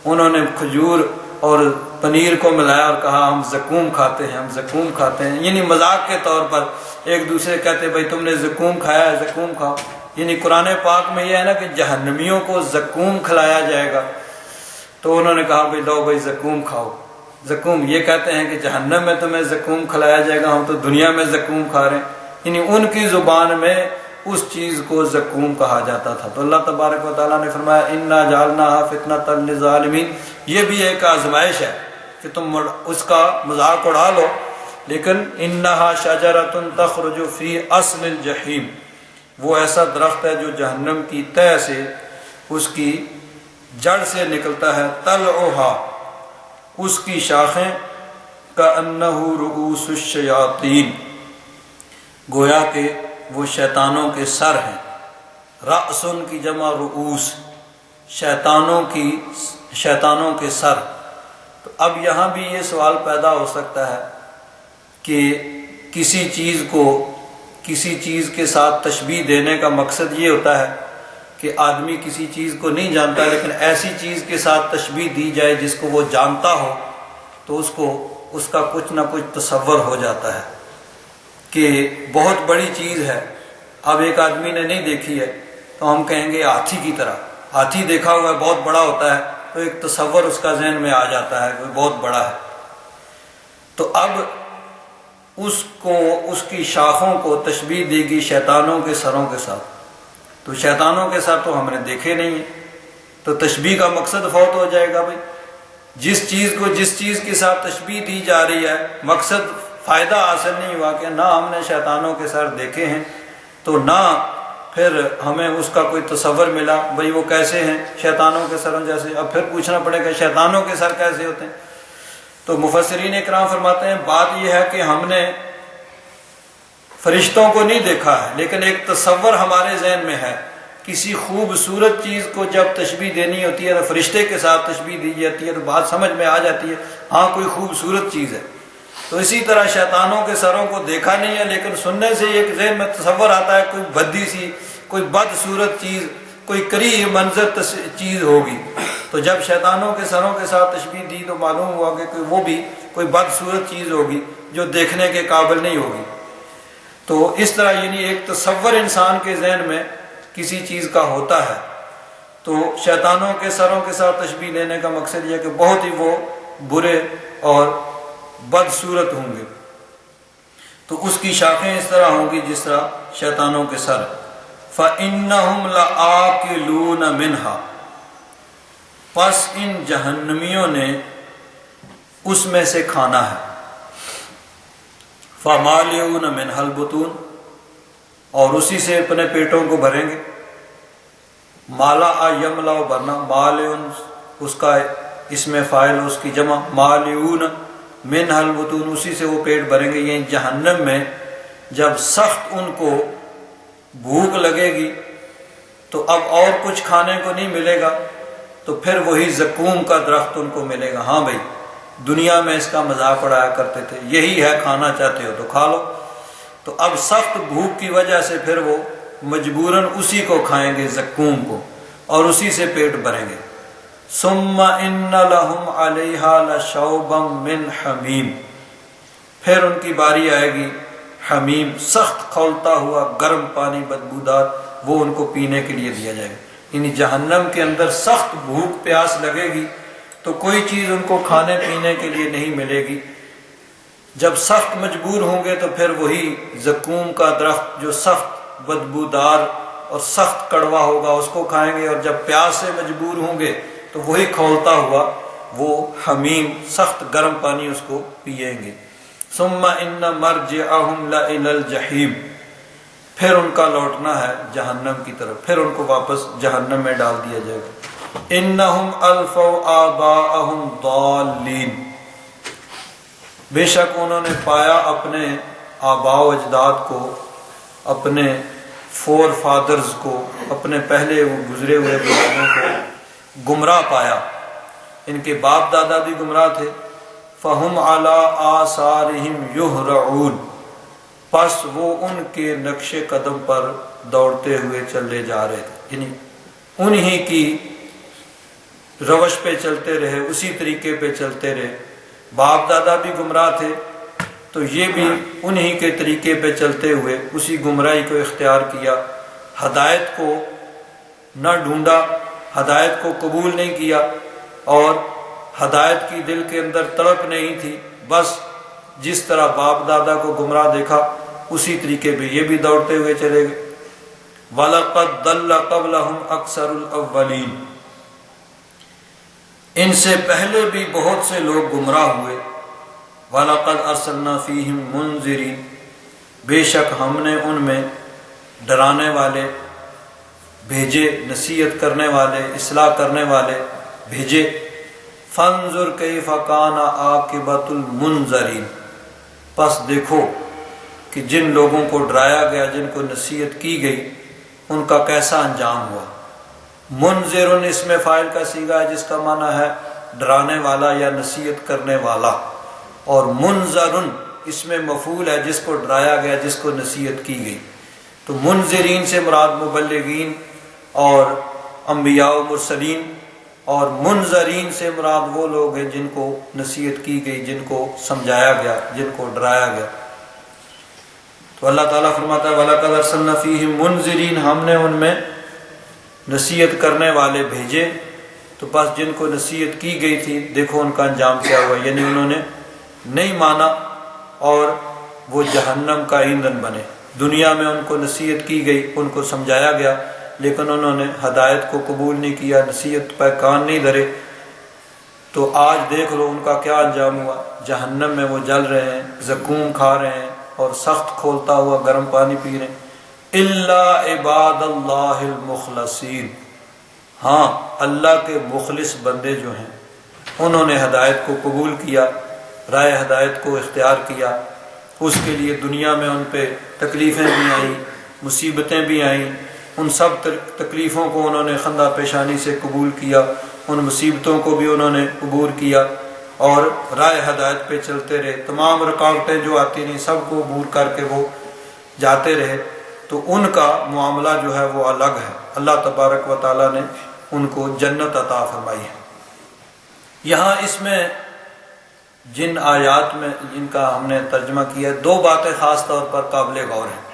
انہوں نے کھجور اور پنیر کو ملایا اور کہا ہم زقوم کھاتے ہیں، ہم زقوم کھاتے ہیں، یعنی مذاق کے طور پر ایک دوسرے کہتے بھائی تم نے زقوم کھایا ہے، زقوم کھاؤ۔ یعنی قرآن پاک میں یہ ہے نا کہ جہنمیوں کو زقوم کھلایا جائے گا، تو انہوں نے کہا بھائی لو بھائی زقوم کھاؤ۔ زقوم یہ کہتے ہیں کہ جہنم میں تمہیں زقوم کھلایا جائے گا، ہم تو دنیا میں زقوم کھا رہے ہیں، یعنی ان کی زبان میں اس چیز کو زقوم کہا جاتا تھا۔ تو اللہ تبارک و تعالیٰ نے فرمایا انا جعلناها فتنۃ للظالمین، یہ بھی ایک آزمائش ہے کہ تم اس کا مذاق اڑا لو، لیکن انہا شجرۃ تخرج فی اصل الجحیم، وہ ایسا درخت ہے جو جہنم کی تہ سے، اس کی جڑ سے نکلتا ہے، طلعھا، اس کی شاخیں، کأنہ رؤوس الشیاطین، گویا کہ وہ شیطانوں کے سر ہیں۔ رأسن کی جمع رؤوس، شیطانوں کے سر۔ تو اب یہاں بھی یہ سوال پیدا ہو سکتا ہے کہ کسی چیز کے ساتھ تشبیہ دینے کا مقصد یہ ہوتا ہے کہ آدمی کسی چیز کو نہیں جانتا لیکن ایسی چیز کے ساتھ تشبیہ دی جائے جس کو وہ جانتا ہو تو اس کا کچھ نہ کچھ تصور ہو جاتا ہے کہ بہت بڑی چیز ہے۔ اب ایک آدمی نے نہیں دیکھی ہے تو ہم کہیں گے ہاتھی کی طرح، ہاتھی دیکھا ہوا ہے بہت بڑا ہوتا ہے تو ایک تصور اس کا ذہن میں آ جاتا ہے کہ بہت بڑا ہے۔ تو اب اس کی شاخوں کو تشبیہ دے گی شیطانوں کے سروں کے ساتھ، تو شیطانوں کے ساتھ تو ہم نے دیکھے نہیں ہیں، تو تشبیہ کا مقصد فوت ہو جائے گا۔ بھائی جس چیز کے ساتھ تشبیہ دی جا رہی ہے مقصد فائدہ حاصل نہیں ہوا کہ نہ ہم نے شیطانوں کے سر دیکھے ہیں تو نہ پھر ہمیں اس کا کوئی تصور ملا بھئی وہ کیسے ہیں شیطانوں کے سروں جیسے۔ اب پھر پوچھنا پڑے گا شیطانوں کے سر کیسے ہوتے ہیں؟ تو مفسرین اکرام فرماتے ہیں بات یہ ہے کہ ہم نے فرشتوں کو نہیں دیکھا ہے لیکن ایک تصور ہمارے ذہن میں ہے۔ کسی خوبصورت چیز کو جب تشبیہ دینی ہوتی ہے تو فرشتے کے ساتھ تشبیہ دی جاتی ہے تو بات سمجھ میں آ جاتی ہے، ہاں کوئی خوبصورت چیز ہے۔ تو اسی طرح شیطانوں کے سروں کو دیکھا نہیں ہے لیکن سننے سے ایک ذہن میں تصور آتا ہے کوئی بھدی سی، کوئی بدصورت چیز، کوئی کریہ منظر چیز ہوگی۔ تو جب شیطانوں کے سروں کے ساتھ تشبیہ دی تو معلوم ہوا کہ وہ بھی کوئی بدصورت چیز ہوگی جو دیکھنے کے قابل نہیں ہوگی۔ تو اس طرح یعنی ایک تصور انسان کے ذہن میں کسی چیز کا ہوتا ہے، تو شیطانوں کے سروں کے ساتھ تشبیہ دینے کا مقصد یہ کہ بہت ہی وہ برے اور بدصورت ہوں گے، تو اس کی شاخیں اس طرح ہوں گی جس طرح شیطانوں کے سر۔ فَإِنَّهُمْ لَآكِلُونَ مِنْهَا، پس ان جہنمیوں نے اس میں سے کھانا ہے۔ فَمَالِئُونَ مِنْهَا الْبُطُونَ، اور اسی سے اپنے پیٹوں کو بھریں گے۔ مالا یملا بھرنا، مالئن اس کا اسم فاعل اس کی جمع، مالئون منہا البطون، اسی سے وہ پیٹ بھریں گے۔ یہ جہنم میں جب سخت ان کو بھوک لگے گی تو اب اور کچھ کھانے کو نہیں ملے گا تو پھر وہی زقوم کا درخت ان کو ملے گا۔ ہاں بھائی دنیا میں اس کا مذاق اڑایا کرتے تھے، یہی ہے کھانا چاہتے ہو تو کھا لو۔ تو اب سخت بھوک کی وجہ سے پھر وہ مجبوراً اسی کو کھائیں گے زقوم کو اور اسی سے پیٹ بھریں گے۔ ثم ان لہم علیہا لشوبا من حمیم، پھر ان کی باری آئے گی حمیم، سخت کھولتا ہوا گرم پانی بدبودار، وہ ان کو پینے کے لیے دیا جائے گا۔ یعنی جہنم کے اندر سخت بھوک پیاس لگے گی تو کوئی چیز ان کو کھانے پینے کے لیے نہیں ملے گی۔ جب سخت مجبور ہوں گے تو پھر وہی زقوم کا درخت جو سخت بدبودار اور سخت کڑوا ہوگا اس کو کھائیں گے، اور جب پیاس سے مجبور ہوں گے تو وہی کھولتا ہوا وہ حمیم سخت گرم پانی اس کو پئیں گے۔ ثم ان مرجعہم لإلی الجحیم، پھر ان کا لوٹنا ہے جہنم کی طرف، پھر ان کو واپس جہنم میں ڈال دیا جائے گا۔ انہم الفوا آباءہم ضالین، بے شک انہوں نے پایا اپنے آباء و اجداد کو، اپنے فور فادرز کو، اپنے پہلے گزرے ہوئے بزرگوں کو گمراہ پایا، ان کے باپ دادا بھی گمراہ تھے۔ فہم علی آثارہم یہرعون، پس وہ ان کے نقش قدم پر دوڑتے ہوئے چلے جا رہے تھے، یعنی انہی کی روش پہ چلتے رہے، اسی طریقے پہ چلتے رہے۔ باپ دادا بھی گمراہ تھے تو یہ بھی انہی کے طریقے پہ چلتے ہوئے اسی گمراہی کو اختیار کیا، ہدایت کو نہ ڈھونڈا، ہدایت کو قبول نہیں کیا، اور ہدایت کی دل کے اندر تڑپ نہیں تھی، بس جس طرح باپ دادا کو گمراہ دیکھا اسی طریقے پہ یہ بھی دوڑتے ہوئے چلے گئے۔ وَلَقَدْ ضَلَّ قَبْلَهُمْ أَكْثَرُ الْأَوَّلِينَ، ان سے پہلے بھی بہت سے لوگ گمراہ ہوئے۔ وَلَقَدْ أَرْسَلْنَا فِيهِمْ مُنذِرِينَ، بے شک ہم نے ان میں ڈرانے والے بھیجے، نصیحت کرنے والے، اصلاح کرنے والے بھیجے۔ فَانظُرْ كَيْفَ كَانَ عَاقِبَةُ الْمُنذَرِينَ، پس دیکھو کہ جن لوگوں کو ڈرایا گیا، جن کو نصیحت کی گئی، ان کا کیسا انجام ہوا۔ منذر اس میں فاعل کا صیغہ ہے جس کا معنی ہے ڈرانے والا یا نصیحت کرنے والا، اور منذر اس میں مفعول ہے جس کو ڈرایا گیا، جس کو نصیحت کی گئی۔ تو منذرین سے مراد مبلغین اور انبیاء و مرسلین، اور منذرین سے مراد وہ لوگ ہیں جن کو نصیحت کی گئی، جن کو سمجھایا گیا، جن کو ڈرایا گیا۔ تو اللہ تعالیٰ فرماتا ہے وَلَقَدْ أَرْسَلْنَا فِيهِمْ مُنذِرِينَ، ہم نے ان میں نصیحت کرنے والے بھیجے، تو بس جن کو نصیحت کی گئی تھی دیکھو ان کا انجام کیا ہوا، یعنی انہوں نے نہیں مانا اور وہ جہنم کا ایندھن بنے۔ دنیا میں ان کو نصیحت کی گئی، ان کو سمجھایا گیا، لیکن انہوں نے ہدایت کو قبول نہیں کیا، نصیحت پہ کان نہیں دھرے، تو آج دیکھ لو ان کا کیا انجام ہوا۔ جہنم میں وہ جل رہے ہیں، زقوم کھا رہے ہیں اور سخت کھولتا ہوا گرم پانی پی رہے ہیں۔ الا عباد اللہ المخلصین، ہاں اللہ کے مخلص بندے جو ہیں انہوں نے ہدایت کو قبول کیا، رائے ہدایت کو اختیار کیا، اس کے لیے دنیا میں ان پہ تکلیفیں بھی آئیں، مصیبتیں بھی آئیں، ان سب تکلیفوں کو انہوں نے خندہ پیشانی سے قبول کیا، ان مصیبتوں کو بھی انہوں نے عبور کیا اور رائے ہدایت پہ چلتے رہے، تمام رکاوٹیں جو آتی رہیں سب کو عبور کر کے وہ جاتے رہے۔ تو ان کا معاملہ جو ہے وہ الگ ہے، اللہ تبارک و تعالیٰ نے ان کو جنت عطا فرمائی ہے۔ یہاں اس میں جن آیات میں جن کا ہم نے ترجمہ کیا ہے، دو باتیں خاص طور پر قابل غور ہیں۔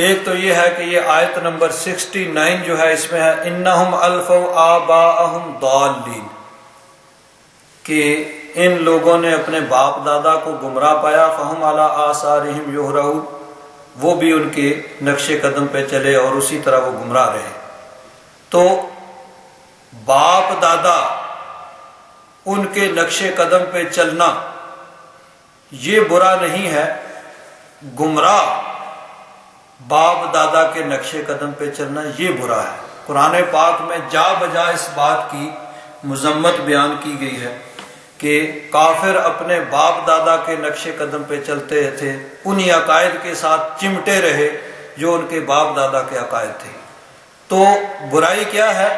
ایک تو یہ ہے کہ یہ آیت نمبر 69 جو ہے اس میں ہے انہم الفوا آباءہم ضالین، کہ ان لوگوں نے اپنے باپ دادا کو گمراہ پایا، فہم علی آثارہم یہرعون، وہ بھی ان کے نقش قدم پہ چلے اور اسی طرح وہ گمراہ رہے۔ تو باپ دادا ان کے نقش قدم پہ چلنا یہ برا نہیں ہے، گمراہ باپ دادا کے نقش قدم پہ چلنا یہ برا ہے۔ قرآن پاک میں جا بجا اس بات کی مذمت بیان کی گئی ہے کہ کافر اپنے باپ دادا کے نقش قدم پہ چلتے تھے، انہی عقائد کے ساتھ چمٹے رہے جو ان کے باپ دادا کے عقائد تھے۔ تو برائی کیا ہے؟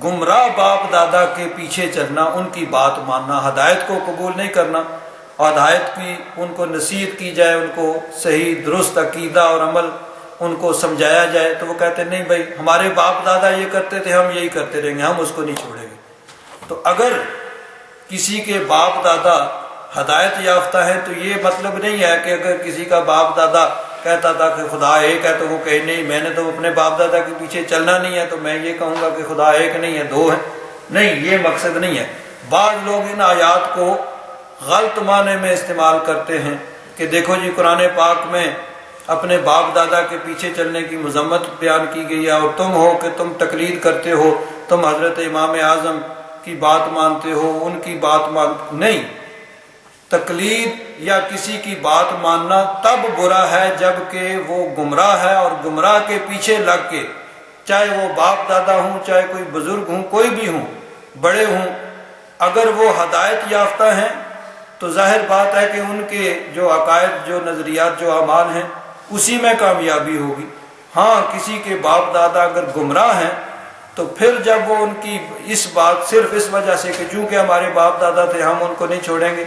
گمراہ باپ دادا کے پیچھے چلنا، ان کی بات ماننا، ہدایت کو قبول نہیں کرنا، اور ہدایت کی ان کو نصیحت کی جائے، ان کو صحیح درست عقیدہ اور عمل ان کو سمجھایا جائے تو وہ کہتے نہیں بھائی ہمارے باپ دادا یہ کرتے تھے، ہم یہی کرتے رہیں گے، ہم اس کو نہیں چھوڑیں گے۔ تو اگر کسی کے باپ دادا ہدایت یافتہ ہے تو یہ مطلب نہیں ہے کہ اگر کسی کا باپ دادا کہتا تھا کہ خدا ایک ہے تو وہ کہے نہیں میں نے تو اپنے باپ دادا کے پیچھے چلنا نہیں ہے تو میں یہ کہوں گا کہ خدا ایک نہیں ہے دو ہے، نہیں، یہ مقصد نہیں ہے۔ بعض لوگ ان آیات کو غلط معنی میں استعمال کرتے ہیں کہ دیکھو جی قرآن پاک میں اپنے باپ دادا کے پیچھے چلنے کی مذمت بیان کی گئی ہے اور تم ہو کہ تم تقلید کرتے ہو تم حضرت امام اعظم کی بات مانتے ہو، ان کی بات نہیں، تقلید یا کسی کی بات ماننا تب برا ہے جب کہ وہ گمراہ ہے، اور گمراہ کے پیچھے لگ کے، چاہے وہ باپ دادا ہوں، چاہے کوئی بزرگ ہوں، کوئی بھی ہوں، بڑے ہوں، اگر وہ ہدایت یافتہ ہیں تو ظاہر بات ہے کہ ان کے جو عقائد، جو نظریات، جو اعمال ہیں اسی میں کامیابی ہوگی۔ ہاں کسی کے باپ دادا اگر گمراہ ہیں تو پھر جب وہ ان کی اس بات صرف اس وجہ سے کہ چونکہ ہمارے باپ دادا تھے ہم ان کو نہیں چھوڑیں گے،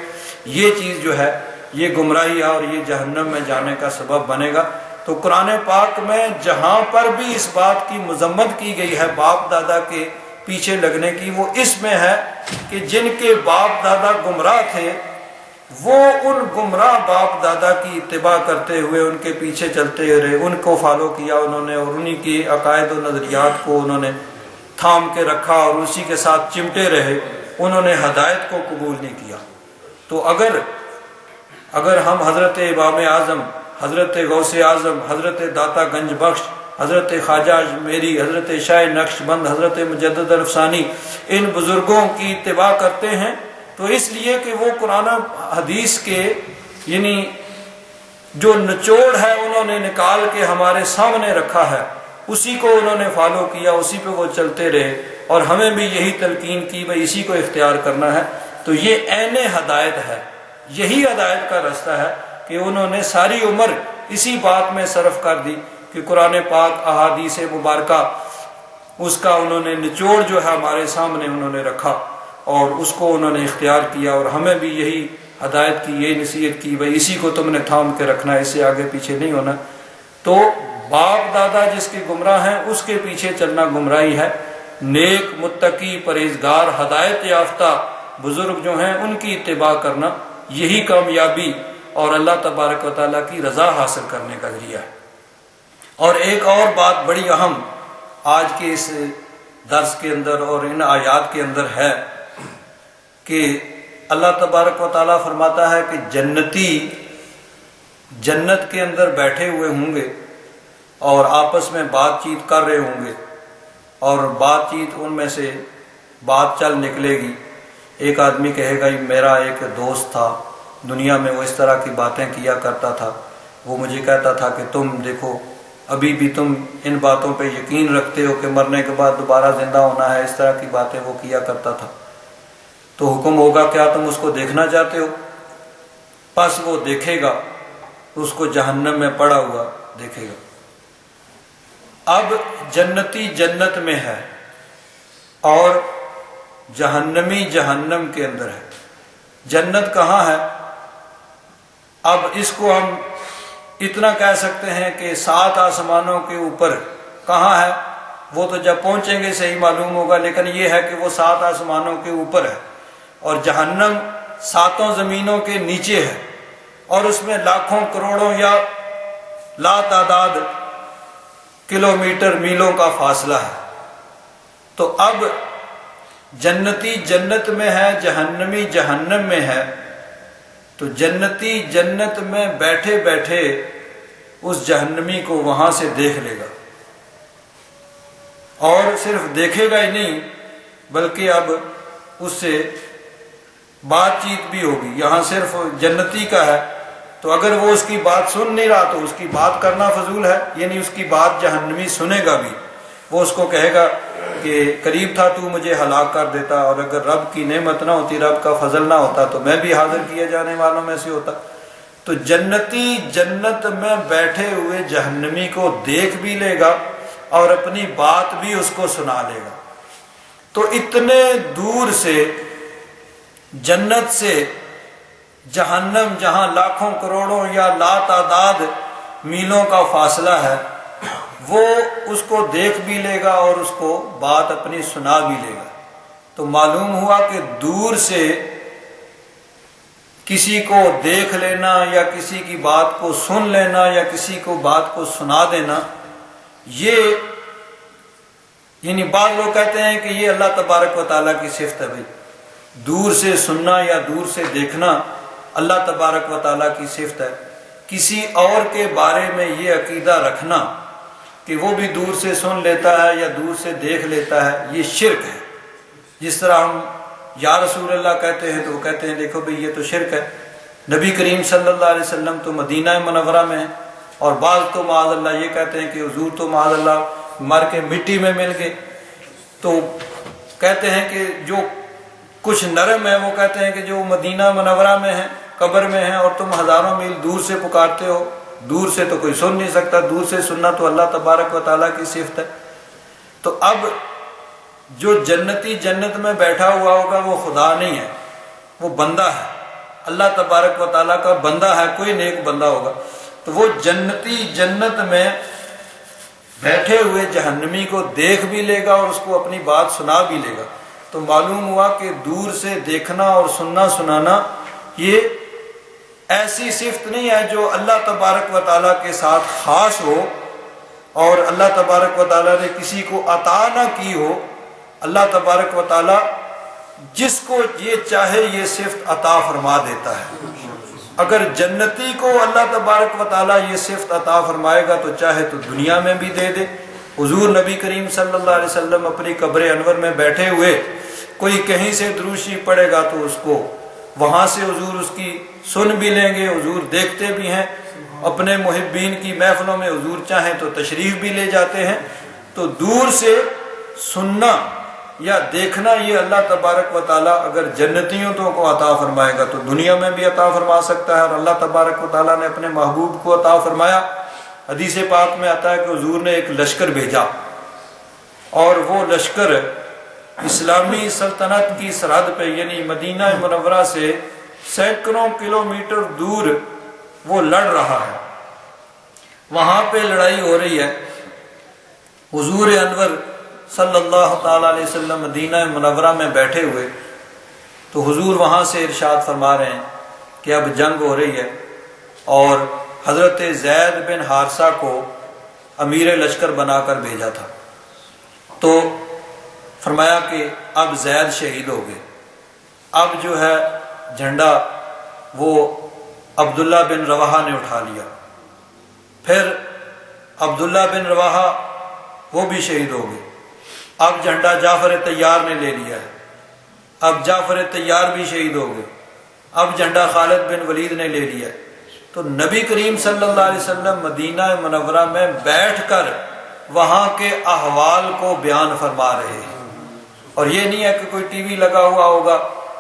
یہ چیز جو ہے یہ گمراہی ہے اور یہ جہنم میں جانے کا سبب بنے گا۔ تو قرآن پاک میں جہاں پر بھی اس بات کی مذمت کی گئی ہے باپ دادا کے پیچھے لگنے کی، وہ اس میں ہے کہ جن کے باپ دادا گمراہ تھے وہ ان گمراہ باپ دادا کی اتباع کرتے ہوئے ان کے پیچھے چلتے رہے، ان کو فالو کیا انہوں نے، اور انہی کی عقائد و نظریات کو انہوں نے تھام کے رکھا اور اسی کے ساتھ چمٹے رہے، انہوں نے ہدایت کو قبول نہیں کیا۔ تو اگر ہم حضرت امام اعظم، حضرت غوث اعظم، حضرت داتا گنج بخش، حضرت خواجہ اجمیری، حضرت شاہ نقش بند، حضرت مجدد الافسانی، ان بزرگوں کی اتباع کرتے ہیں تو اس لیے کہ وہ قرآن حدیث کے یعنی جو نچوڑ ہے انہوں نے نکال کے ہمارے سامنے رکھا ہے، اسی کو انہوں نے فالو کیا، اسی پہ وہ چلتے رہے، اور ہمیں بھی یہی تلقین کی بھئی اسی کو اختیار کرنا ہے۔ تو یہ عین ہدایت ہے، یہی ہدایت کا راستہ ہے کہ انہوں نے ساری عمر اسی بات میں صرف کر دی کہ قرآن پاک، احادیث مبارکہ، اس کا انہوں نے نچوڑ جو ہے ہمارے سامنے انہوں نے رکھا اور اس کو انہوں نے اختیار کیا، اور ہمیں بھی یہی ہدایت کی، یہی نصیحت کی بھئی اسی کو تم نے تھام کے رکھنا ہے، اس سے آگے پیچھے نہیں ہونا۔ تو باپ دادا جس کے گمراہ ہیں اس کے پیچھے چلنا گمراہی ہے، نیک متقی پرہیزگار ہدایت یافتہ بزرگ جو ہیں ان کی اتباع کرنا یہی کامیابی اور اللہ تبارک و تعالیٰ کی رضا حاصل کرنے کا ذریعہ ہے۔ اور ایک اور بات بڑی اہم آج کے اس درس کے اندر اور ان آیات کے اندر ہے کہ اللہ تبارک و تعالیٰ فرماتا ہے کہ جنتی جنت کے اندر بیٹھے ہوئے ہوں گے اور آپس میں بات چیت کر رہے ہوں گے، اور بات چیت ان میں سے بات چل نکلے گی۔ ایک آدمی کہے گا میرا ایک دوست تھا، دنیا میں وہ اس طرح کی باتیں کیا کرتا تھا، وہ مجھے کہتا تھا کہ تم دیکھو ابھی بھی تم ان باتوں پہ یقین رکھتے ہو کہ مرنے کے بعد دوبارہ زندہ ہونا ہے، اس طرح کی باتیں وہ کیا کرتا تھا۔ تو حکم ہوگا کیا تم اس کو دیکھنا چاہتے ہو؟ پس وہ دیکھے گا، اس کو جہنم میں پڑا ہوا دیکھے گا۔ اب جنتی جنت میں ہے اور جہنمی جہنم کے اندر ہے۔ جنت کہاں ہے؟ اب اس کو ہم اتنا کہہ سکتے ہیں کہ 7 آسمانوں کے اوپر کہاں ہے، وہ تو جب پہنچیں گے صحیح معلوم ہوگا، لیکن یہ ہے کہ وہ 7 آسمانوں کے اوپر ہے، اور جہنم 7 زمینوں کے نیچے ہے، اور اس میں لاکھوں کروڑوں یا لا تعداد کلومیٹر میلوں کا فاصلہ ہے۔ تو اب جنتی جنت میں ہے، جہنمی جہنم میں ہے، تو جنتی جنت میں بیٹھے بیٹھے اس جہنمی کو وہاں سے دیکھ لے گا، اور صرف دیکھے گا ہی نہیں بلکہ اب اس سے بات چیت بھی ہوگی۔ یہاں صرف جنتی کا ہے تو اگر وہ اس کی بات سن نہیں رہا تو اس کی بات کرنا فضول ہے، یعنی اس کی بات جہنمی سنے گا بھی۔ وہ اس کو کہے گا کہ قریب تھا تو مجھے ہلاک کر دیتا، اور اگر رب کی نعمت نہ ہوتی، رب کا فضل نہ ہوتا تو میں بھی حاضر کیے جانے والوں میں سے ہوتا۔ تو جنتی جنت میں بیٹھے ہوئے جہنمی کو دیکھ بھی لے گا اور اپنی بات بھی اس کو سنا لے گا۔ تو اتنے دور سے جنت سے جہنم، جہاں لاکھوں کروڑوں یا لا تعداد میلوں کا فاصلہ ہے، وہ اس کو دیکھ بھی لے گا اور اس کو بات اپنی سنا بھی لے گا۔ تو معلوم ہوا کہ دور سے کسی کو دیکھ لینا یا کسی کی بات کو سن لینا یا کسی کو بات کو سنا دینا، یہ یعنی بعض لوگ کہتے ہیں کہ یہ اللہ تبارک و تعالیٰ کی صفت ہے۔ بھائی دور سے سننا یا دور سے دیکھنا اللہ تبارک و تعالیٰ کی صفت ہے۔ کسی اور کے بارے میں یہ عقیدہ رکھنا کہ وہ بھی دور سے سن لیتا ہے یا دور سے دیکھ لیتا ہے، یہ شرک ہے۔ جس طرح ہم یا رسول اللہ کہتے ہیں تو وہ کہتے ہیں دیکھو بھئی یہ تو شرک ہے۔ نبی کریم صلی اللہ علیہ وسلم تو مدینہ منورہ میں ہیں، اور بعض تو معاذ اللہ یہ کہتے ہیں کہ حضور تو معاذ اللہ مر کے مٹی میں مل گئے، تو کہتے ہیں کہ جو کچھ نرم ہے وہ کہتے ہیں کہ جو مدینہ منورہ میں ہیں، قبر میں ہیں، اور تم ہزاروں میل دور سے پکارتے ہو، دور سے تو کوئی سن نہیں سکتا، دور سے سننا تو اللہ تبارک و تعالیٰ کی صفت ہے۔ تو اب جو جنتی جنت میں بیٹھا ہوا ہوگا وہ خدا نہیں ہے، وہ بندہ ہے، اللہ تبارک و تعالیٰ کا بندہ ہے، کوئی نیک بندہ ہوگا، تو وہ جنتی جنت میں بیٹھے ہوئے جہنمی کو دیکھ بھی لے گا اور اس کو اپنی بات سنا بھی لے گا۔ تو معلوم ہوا کہ دور سے دیکھنا اور سننا سنانا یہ ایسی صفت نہیں ہے جو اللہ تبارک و تعالیٰ کے ساتھ خاص ہو، اور اللہ تبارک و تعالیٰ نے کسی کو عطا نہ کی ہو۔ اللہ تبارک و تعالیٰ جس کو یہ چاہے یہ صفت عطا فرما دیتا ہے۔ اگر جنتی کو اللہ تبارک و تعالیٰ یہ صفت عطا فرمائے گا تو چاہے تو دنیا میں بھی دے دے۔ حضور نبی کریم صلی اللہ علیہ وسلم اپنی قبر انور میں بیٹھے ہوئے، کوئی کہیں سے درود شریف پڑھے گا تو اس کو وہاں سے حضور اس کی سن بھی لیں گے، حضور دیکھتے بھی ہیں، اپنے محبین کی محفلوں میں حضور چاہیں تو تشریف بھی لے جاتے ہیں۔ تو دور سے سننا یا دیکھنا یہ اللہ تبارک و تعالیٰ اگر جنتیوں کو عطا فرمائے گا تو دنیا میں بھی عطا فرما سکتا ہے، اور اللہ تبارک و تعالیٰ نے اپنے محبوب کو عطا فرمایا۔ حدیث پاک میں آتا ہے کہ حضور نے ایک لشکر بھیجا، اور وہ لشکر اسلامی سلطنت کی سرحد پہ یعنی مدینہ منورہ سے سینکڑوں کلومیٹر دور وہ لڑ رہا ہے، وہاں پہ لڑائی ہو رہی ہے۔ حضور انور صلی اللہ تعالیٰ علیہ وسلم مدینہ منورہ میں بیٹھے ہوئے، تو حضور وہاں سے ارشاد فرما رہے ہیں کہ اب جنگ ہو رہی ہے، اور حضرت زید بن حارثہ کو امیر لشکر بنا کر بھیجا تھا۔ تو فرمایا کہ اب زید شہید ہو گئے، اب جو ہے جھنڈا وہ عبداللہ بن رواحہ نے اٹھا لیا، پھر عبداللہ بن رواحہ وہ بھی شہید ہو گئے، اب جھنڈا جعفر طیار نے لے لیا ہے، اب جعفر طیار بھی شہید ہو گئے، اب جھنڈا خالد بن ولید نے لے لیا ہے۔ تو نبی کریم صلی اللہ علیہ وسلم مدینہ منورہ میں بیٹھ کر وہاں کے احوال کو بیان فرما رہے ہیں، اور یہ نہیں ہے کہ کوئی ٹی وی لگا ہوا ہوگا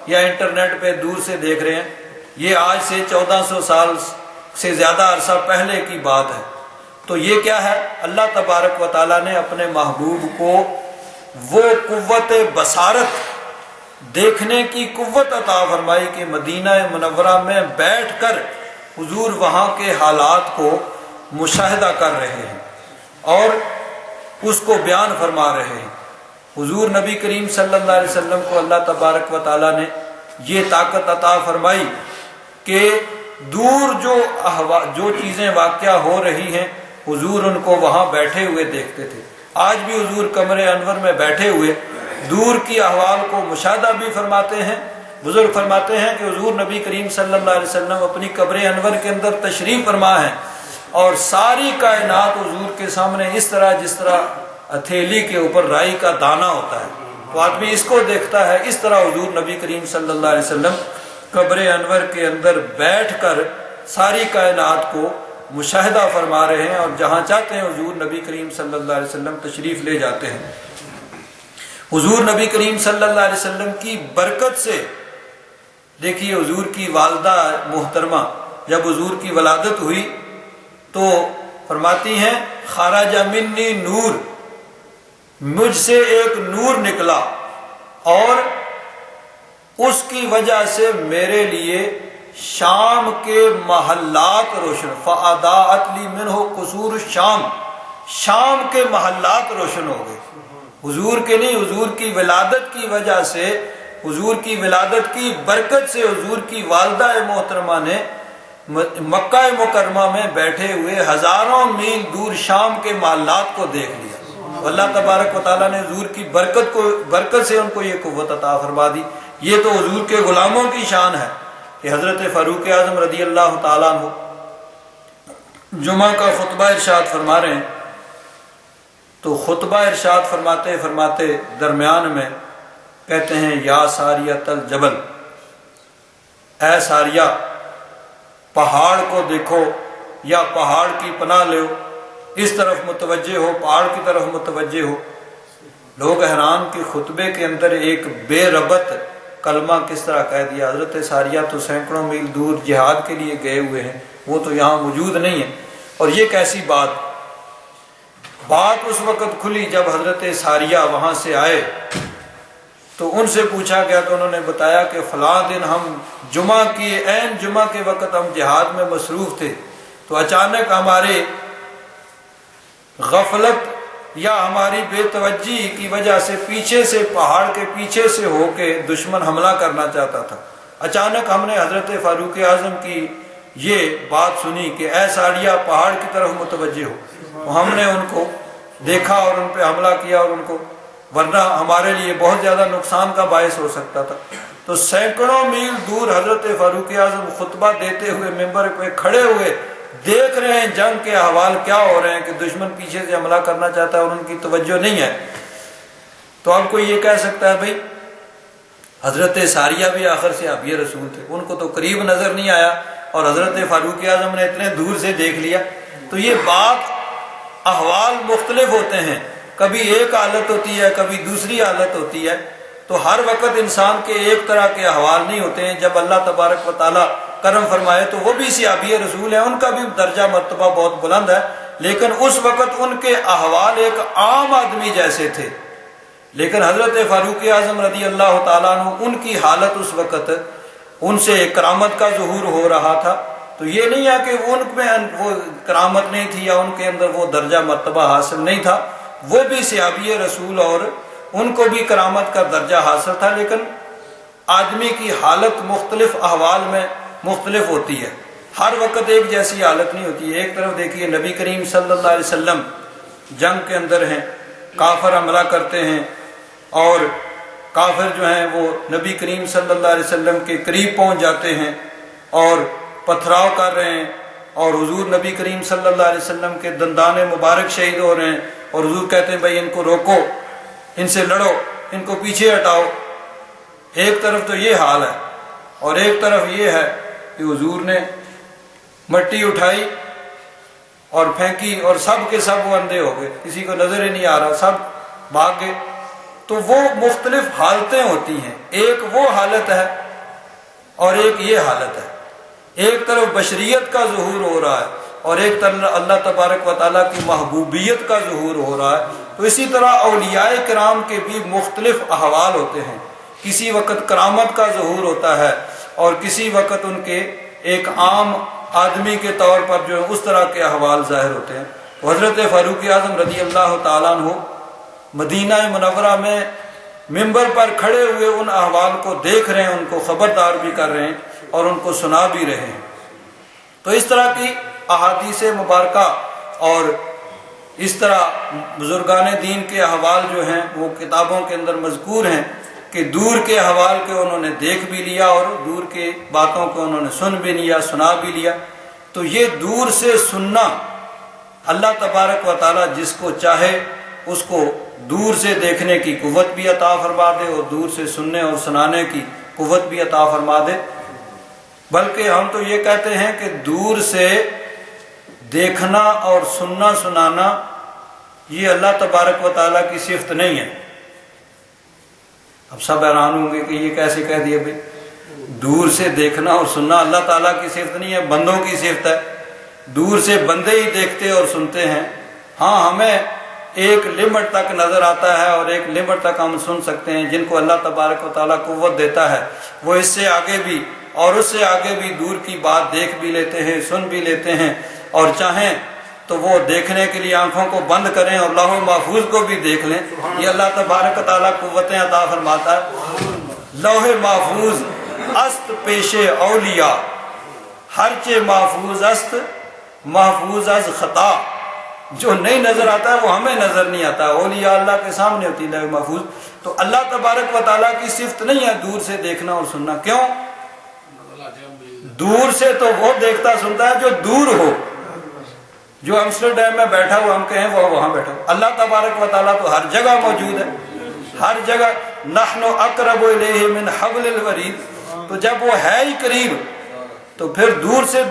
یا انٹرنیٹ پہ دور سے دیکھ رہے ہیں، یہ آج سے 1400 سال سے زیادہ عرصہ پہلے کی بات ہے۔ تو یہ کیا ہے؟ اللہ تبارک و تعالیٰ نے اپنے محبوب کو وہ قوت بصارت، دیکھنے کی قوت عطا فرمائی کہ مدینہ منورہ میں بیٹھ کر حضور وہاں کے حالات کو مشاہدہ کر رہے ہیں اور اس کو بیان فرما رہے ہیں۔ حضور نبی کریم صلی اللہ علیہ وسلم کو اللہ تبارک و تعالیٰ نے یہ طاقت عطا فرمائی کہ دور جو چیزیں واقعہ ہو رہی ہیں حضور ان کو وہاں بیٹھے ہوئے دیکھتے تھے۔ آج بھی حضور قمر انور میں بیٹھے ہوئے دور کی احوال کو مشاہدہ بھی فرماتے ہیں۔ بزرگ فرماتے ہیں کہ حضور نبی کریم صلی اللہ علیہ وسلم اپنی قبر انور کے اندر تشریف فرما ہے، اور ساری کائنات حضور کے سامنے اس طرح جس طرح ہتھیلی کے اوپر رائی کا دانہ ہوتا ہے، تو آدمی اس کو دیکھتا ہے، اس طرح حضور نبی کریم صلی اللہ علیہ وسلم قبر انور کے اندر بیٹھ کر ساری کائنات کو مشاہدہ فرما رہے ہیں، اور جہاں چاہتے ہیں حضور نبی کریم صلی اللہ علیہ وسلم تشریف لے جاتے ہیں۔ حضور نبی کریم صلی اللہ علیہ وسلم کی برکت سے دیکھیے، حضور کی والدہ محترمہ جب حضور کی ولادت ہوئی تو فرماتی ہیں خرج منی نور، مجھ سے ایک نور نکلا اور اس کی وجہ سے میرے لیے شام کے محلات روشن، فاضاءت لی منہ قصور الشام، شام کے محلات روشن ہو گئے۔ حضور کے نہیں، حضور کی ولادت کی وجہ سے، حضور کی ولادت کی برکت سے حضور کی والدہ محترمہ نے مکہ مکرمہ میں بیٹھے ہوئے ہزاروں میل دور شام کے محلات کو دیکھ لیا۔ اللہ تبارک و تعالیٰ نے حضور کی برکت سے ان کو یہ قوت عطا فرما دی۔ یہ تو حضور کے غلاموں کی شان ہے کہ حضرت فاروق اعظم رضی اللہ تعالیٰ عنہ جمعہ کا خطبہ ارشاد فرما رہے ہیں تو خطبہ ارشاد فرماتے فرماتے درمیان میں کہتے ہیں یا ساریۃ الجبل، اے ساریہ پہاڑ کو دیکھو یا پہاڑ کی پناہ لو، اس طرف متوجہ ہو، پہاڑ کی طرف متوجہ ہو۔ لوگ حیران کہ خطبے کے اندر ایک بے ربط کلمہ کس طرح کہہ دیا۔ حضرت ساریہ تو سینکڑوں میل دور جہاد کے لیے گئے ہوئے ہیں، وہ تو یہاں موجود نہیں ہے، اور یہ کیسی بات اس وقت کھلی جب حضرت ساریہ وہاں سے آئے تو ان سے پوچھا گیا تو انہوں نے بتایا کہ فلاں دن ہم جمعہ کی عین جمعہ کے وقت ہم جہاد میں مصروف تھے، تو اچانک ہمارے غفلت یا ہماری بے توجہی کی وجہ سے پیچھے سے پہاڑ کے پیچھے سے ہو کے دشمن حملہ کرنا چاہتا تھا۔ اچانک ہم نے حضرت فاروق اعظم کی یہ بات سنی کہ اے ساریہ پہاڑ کی طرف متوجہ ہو، تو ہم نے ان کو دیکھا اور ان پہ حملہ کیا، اور ان کو ورنہ ہمارے لیے بہت زیادہ نقصان کا باعث ہو سکتا تھا۔ تو سینکڑوں میل دور حضرت فاروق اعظم خطبہ دیتے ہوئے ممبر پہ کھڑے ہوئے دیکھ رہے ہیں جنگ کے احوال کیا ہو رہے ہیں کہ دشمن پیچھے سے حملہ کرنا چاہتا ہے اور ان کی توجہ نہیں ہے۔ تو اب کوئی یہ کہہ سکتا ہے بھئی حضرت ساریہ بھی آخر سے صحابی رسول تھے، ان کو تو قریب نظر نہیں آیا اور حضرت فاروق اعظم نے اتنے دور سے دیکھ لیا۔ تو یہ بات احوال مختلف ہوتے ہیں، کبھی ایک حالت ہوتی ہے کبھی دوسری حالت ہوتی ہے، تو ہر وقت انسان کے ایک طرح کے احوال نہیں ہوتے ہیں۔ جب اللہ تبارک و تعالیٰ کرم فرمائے تو وہ بھی صحابی رسول ہیں، ان کا بھی درجہ مرتبہ بہت بلند ہے، لیکن اس وقت ان کے احوال ایک عام آدمی جیسے تھے۔ لیکن حضرت فاروق اعظم رضی اللہ تعالیٰ عنہ ان کی حالت اس وقت ان سے کرامت کا ظہور ہو رہا تھا، تو یہ نہیں ہے کہ ان میں وہ کرامت نہیں تھی یا ان کے اندر وہ درجہ مرتبہ حاصل نہیں تھا، وہ بھی صحابی رسول اور ان کو بھی کرامت کا درجہ حاصل تھا، لیکن آدمی کی حالت مختلف احوال میں مختلف ہوتی ہے، ہر وقت ایک جیسی حالت نہیں ہوتی ہے۔ ایک طرف دیکھیے نبی کریم صلی اللہ علیہ وسلم جنگ کے اندر ہیں، کافر حملہ کرتے ہیں اور کافر جو ہیں وہ نبی کریم صلی اللہ علیہ وسلم کے قریب پہنچ جاتے ہیں اور پتھراؤ کر رہے ہیں، اور حضور نبی کریم صلی اللہ علیہ وسلم کے دندان مبارک شہید ہو رہے ہیں، اور حضور کہتے ہیں بھائی ان کو روکو، ان سے لڑو، ان کو پیچھے ہٹاؤ۔ ایک طرف تو یہ حال ہے اور ایک طرف یہ ہے کہ حضور نے مٹی اٹھائی اور پھینکی اور سب کے سب وہ اندھے ہو گئے، کسی کو نظر ہی نہیں آ رہا، سب بھاگ گئے۔ تو وہ مختلف حالتیں ہوتی ہیں، ایک وہ حالت ہے اور ایک یہ حالت ہے۔ ایک طرف بشریت کا ظہور ہو رہا ہے اور ایک طرف اللہ تبارک و تعالیٰ کی محبوبیت کا ظہور ہو رہا ہے۔ تو اسی طرح اولیاء کرام کے بھی مختلف احوال ہوتے ہیں، کسی وقت کرامت کا ظہور ہوتا ہے اور کسی وقت ان کے ایک عام آدمی کے طور پر جو اس طرح کے احوال ظاہر ہوتے ہیں۔ تو حضرت فاروق اعظم رضی اللہ تعالیٰ عنہ مدینہ منورہ میں ممبر پر کھڑے ہوئے ان احوال کو دیکھ رہے ہیں، ان کو خبردار بھی کر رہے ہیں اور ان کو سنا بھی رہے ہیں۔ تو اس طرح کی احادیث مبارکہ اور اس طرح بزرگان دین کے احوال جو ہیں وہ کتابوں کے اندر مذکور ہیں کہ دور کے احوال کے انہوں نے دیکھ بھی لیا اور دور کے باتوں کو انہوں نے سن بھی لیا، سنا بھی لیا۔ تو یہ دور سے سننا اللہ تبارک و تعالیٰ جس کو چاہے اس کو دور سے دیکھنے کی قوت بھی عطا فرما دے اور دور سے سننے اور سنانے کی قوت بھی عطا فرما دے۔ بلکہ ہم تو یہ کہتے ہیں کہ دور سے دیکھنا اور سننا سنانا یہ اللہ تبارک و تعالیٰ کی صفت نہیں ہے۔ اب سب حیران ہوں گے کہ یہ کیسے کہہ دیا بھائی، دور سے دیکھنا اور سننا اللہ تعالیٰ کی صفت نہیں ہے، بندوں کی صفت ہے۔ دور سے بندے ہی دیکھتے اور سنتے ہیں، ہاں ہمیں ایک لمٹ تک نظر آتا ہے اور ایک لمٹ تک ہم سن سکتے ہیں۔ جن کو اللہ تبارک و تعالیٰ قوت دیتا ہے وہ اس سے آگے بھی اور اس سے آگے بھی دور کی بات دیکھ بھی لیتے ہیں، سن بھی لیتے ہیں، اور چاہیں تو وہ دیکھنے کے لیے آنکھوں کو بند کریں اور لوح محفوظ کو بھی دیکھ لیں۔ یہ اللہ تبارک و تعالیٰ قوتیں عطا فرماتا ہے۔ لوح محفوظ است پیش اولیاء، ہرچے محفوظ است محفوظ از خطا۔ جو نہیں نظر آتا ہے وہ ہمیں نظر نہیں آتا، اولیاء اللہ کے سامنے ہوتی لوح محفوظ۔ تو اللہ تبارک و تعالیٰ کی صفت نہیں ہے دور سے دیکھنا اور سننا۔ کیوں؟ دور سے تو وہ دیکھتا سنتا ہے جو دور ہو، جو امسٹرڈیم میں بیٹھا ہوا ہم کہیں وہ وہاں بیٹھا ہوا، اللہ تبارک و تعالیٰ تو ہر جگہ موجود ہے، ہر جگہ۔ نحن اقرب الیہ من حبل الورید، تو جب وہ ہے ہی قریب تو پھر دور سے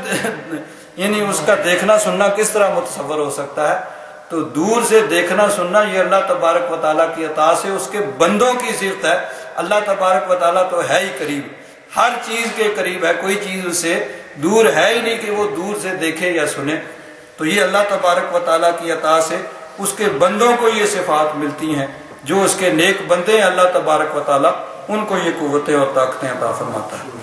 یعنی اس کا دیکھنا سننا کس طرح متصور ہو سکتا ہے؟ تو دور سے دیکھنا سننا یہ اللہ تبارک و تعالیٰ کی عطا سے اس کے بندوں کی صفت ہے۔ اللہ تبارک و تعالیٰ تو ہے ہی قریب، ہر چیز کے قریب ہے، کوئی چیز اس سے دور ہے ہی نہیں کہ وہ دور سے دیکھے یا سنے۔ تو یہ اللہ تبارک و تعالیٰ کی عطا سے اس کے بندوں کو یہ صفات ملتی ہیں، جو اس کے نیک بندے ہیں اللہ تبارک و تعالیٰ ان کو یہ قوتیں اور طاقتیں عطا فرماتا ہے۔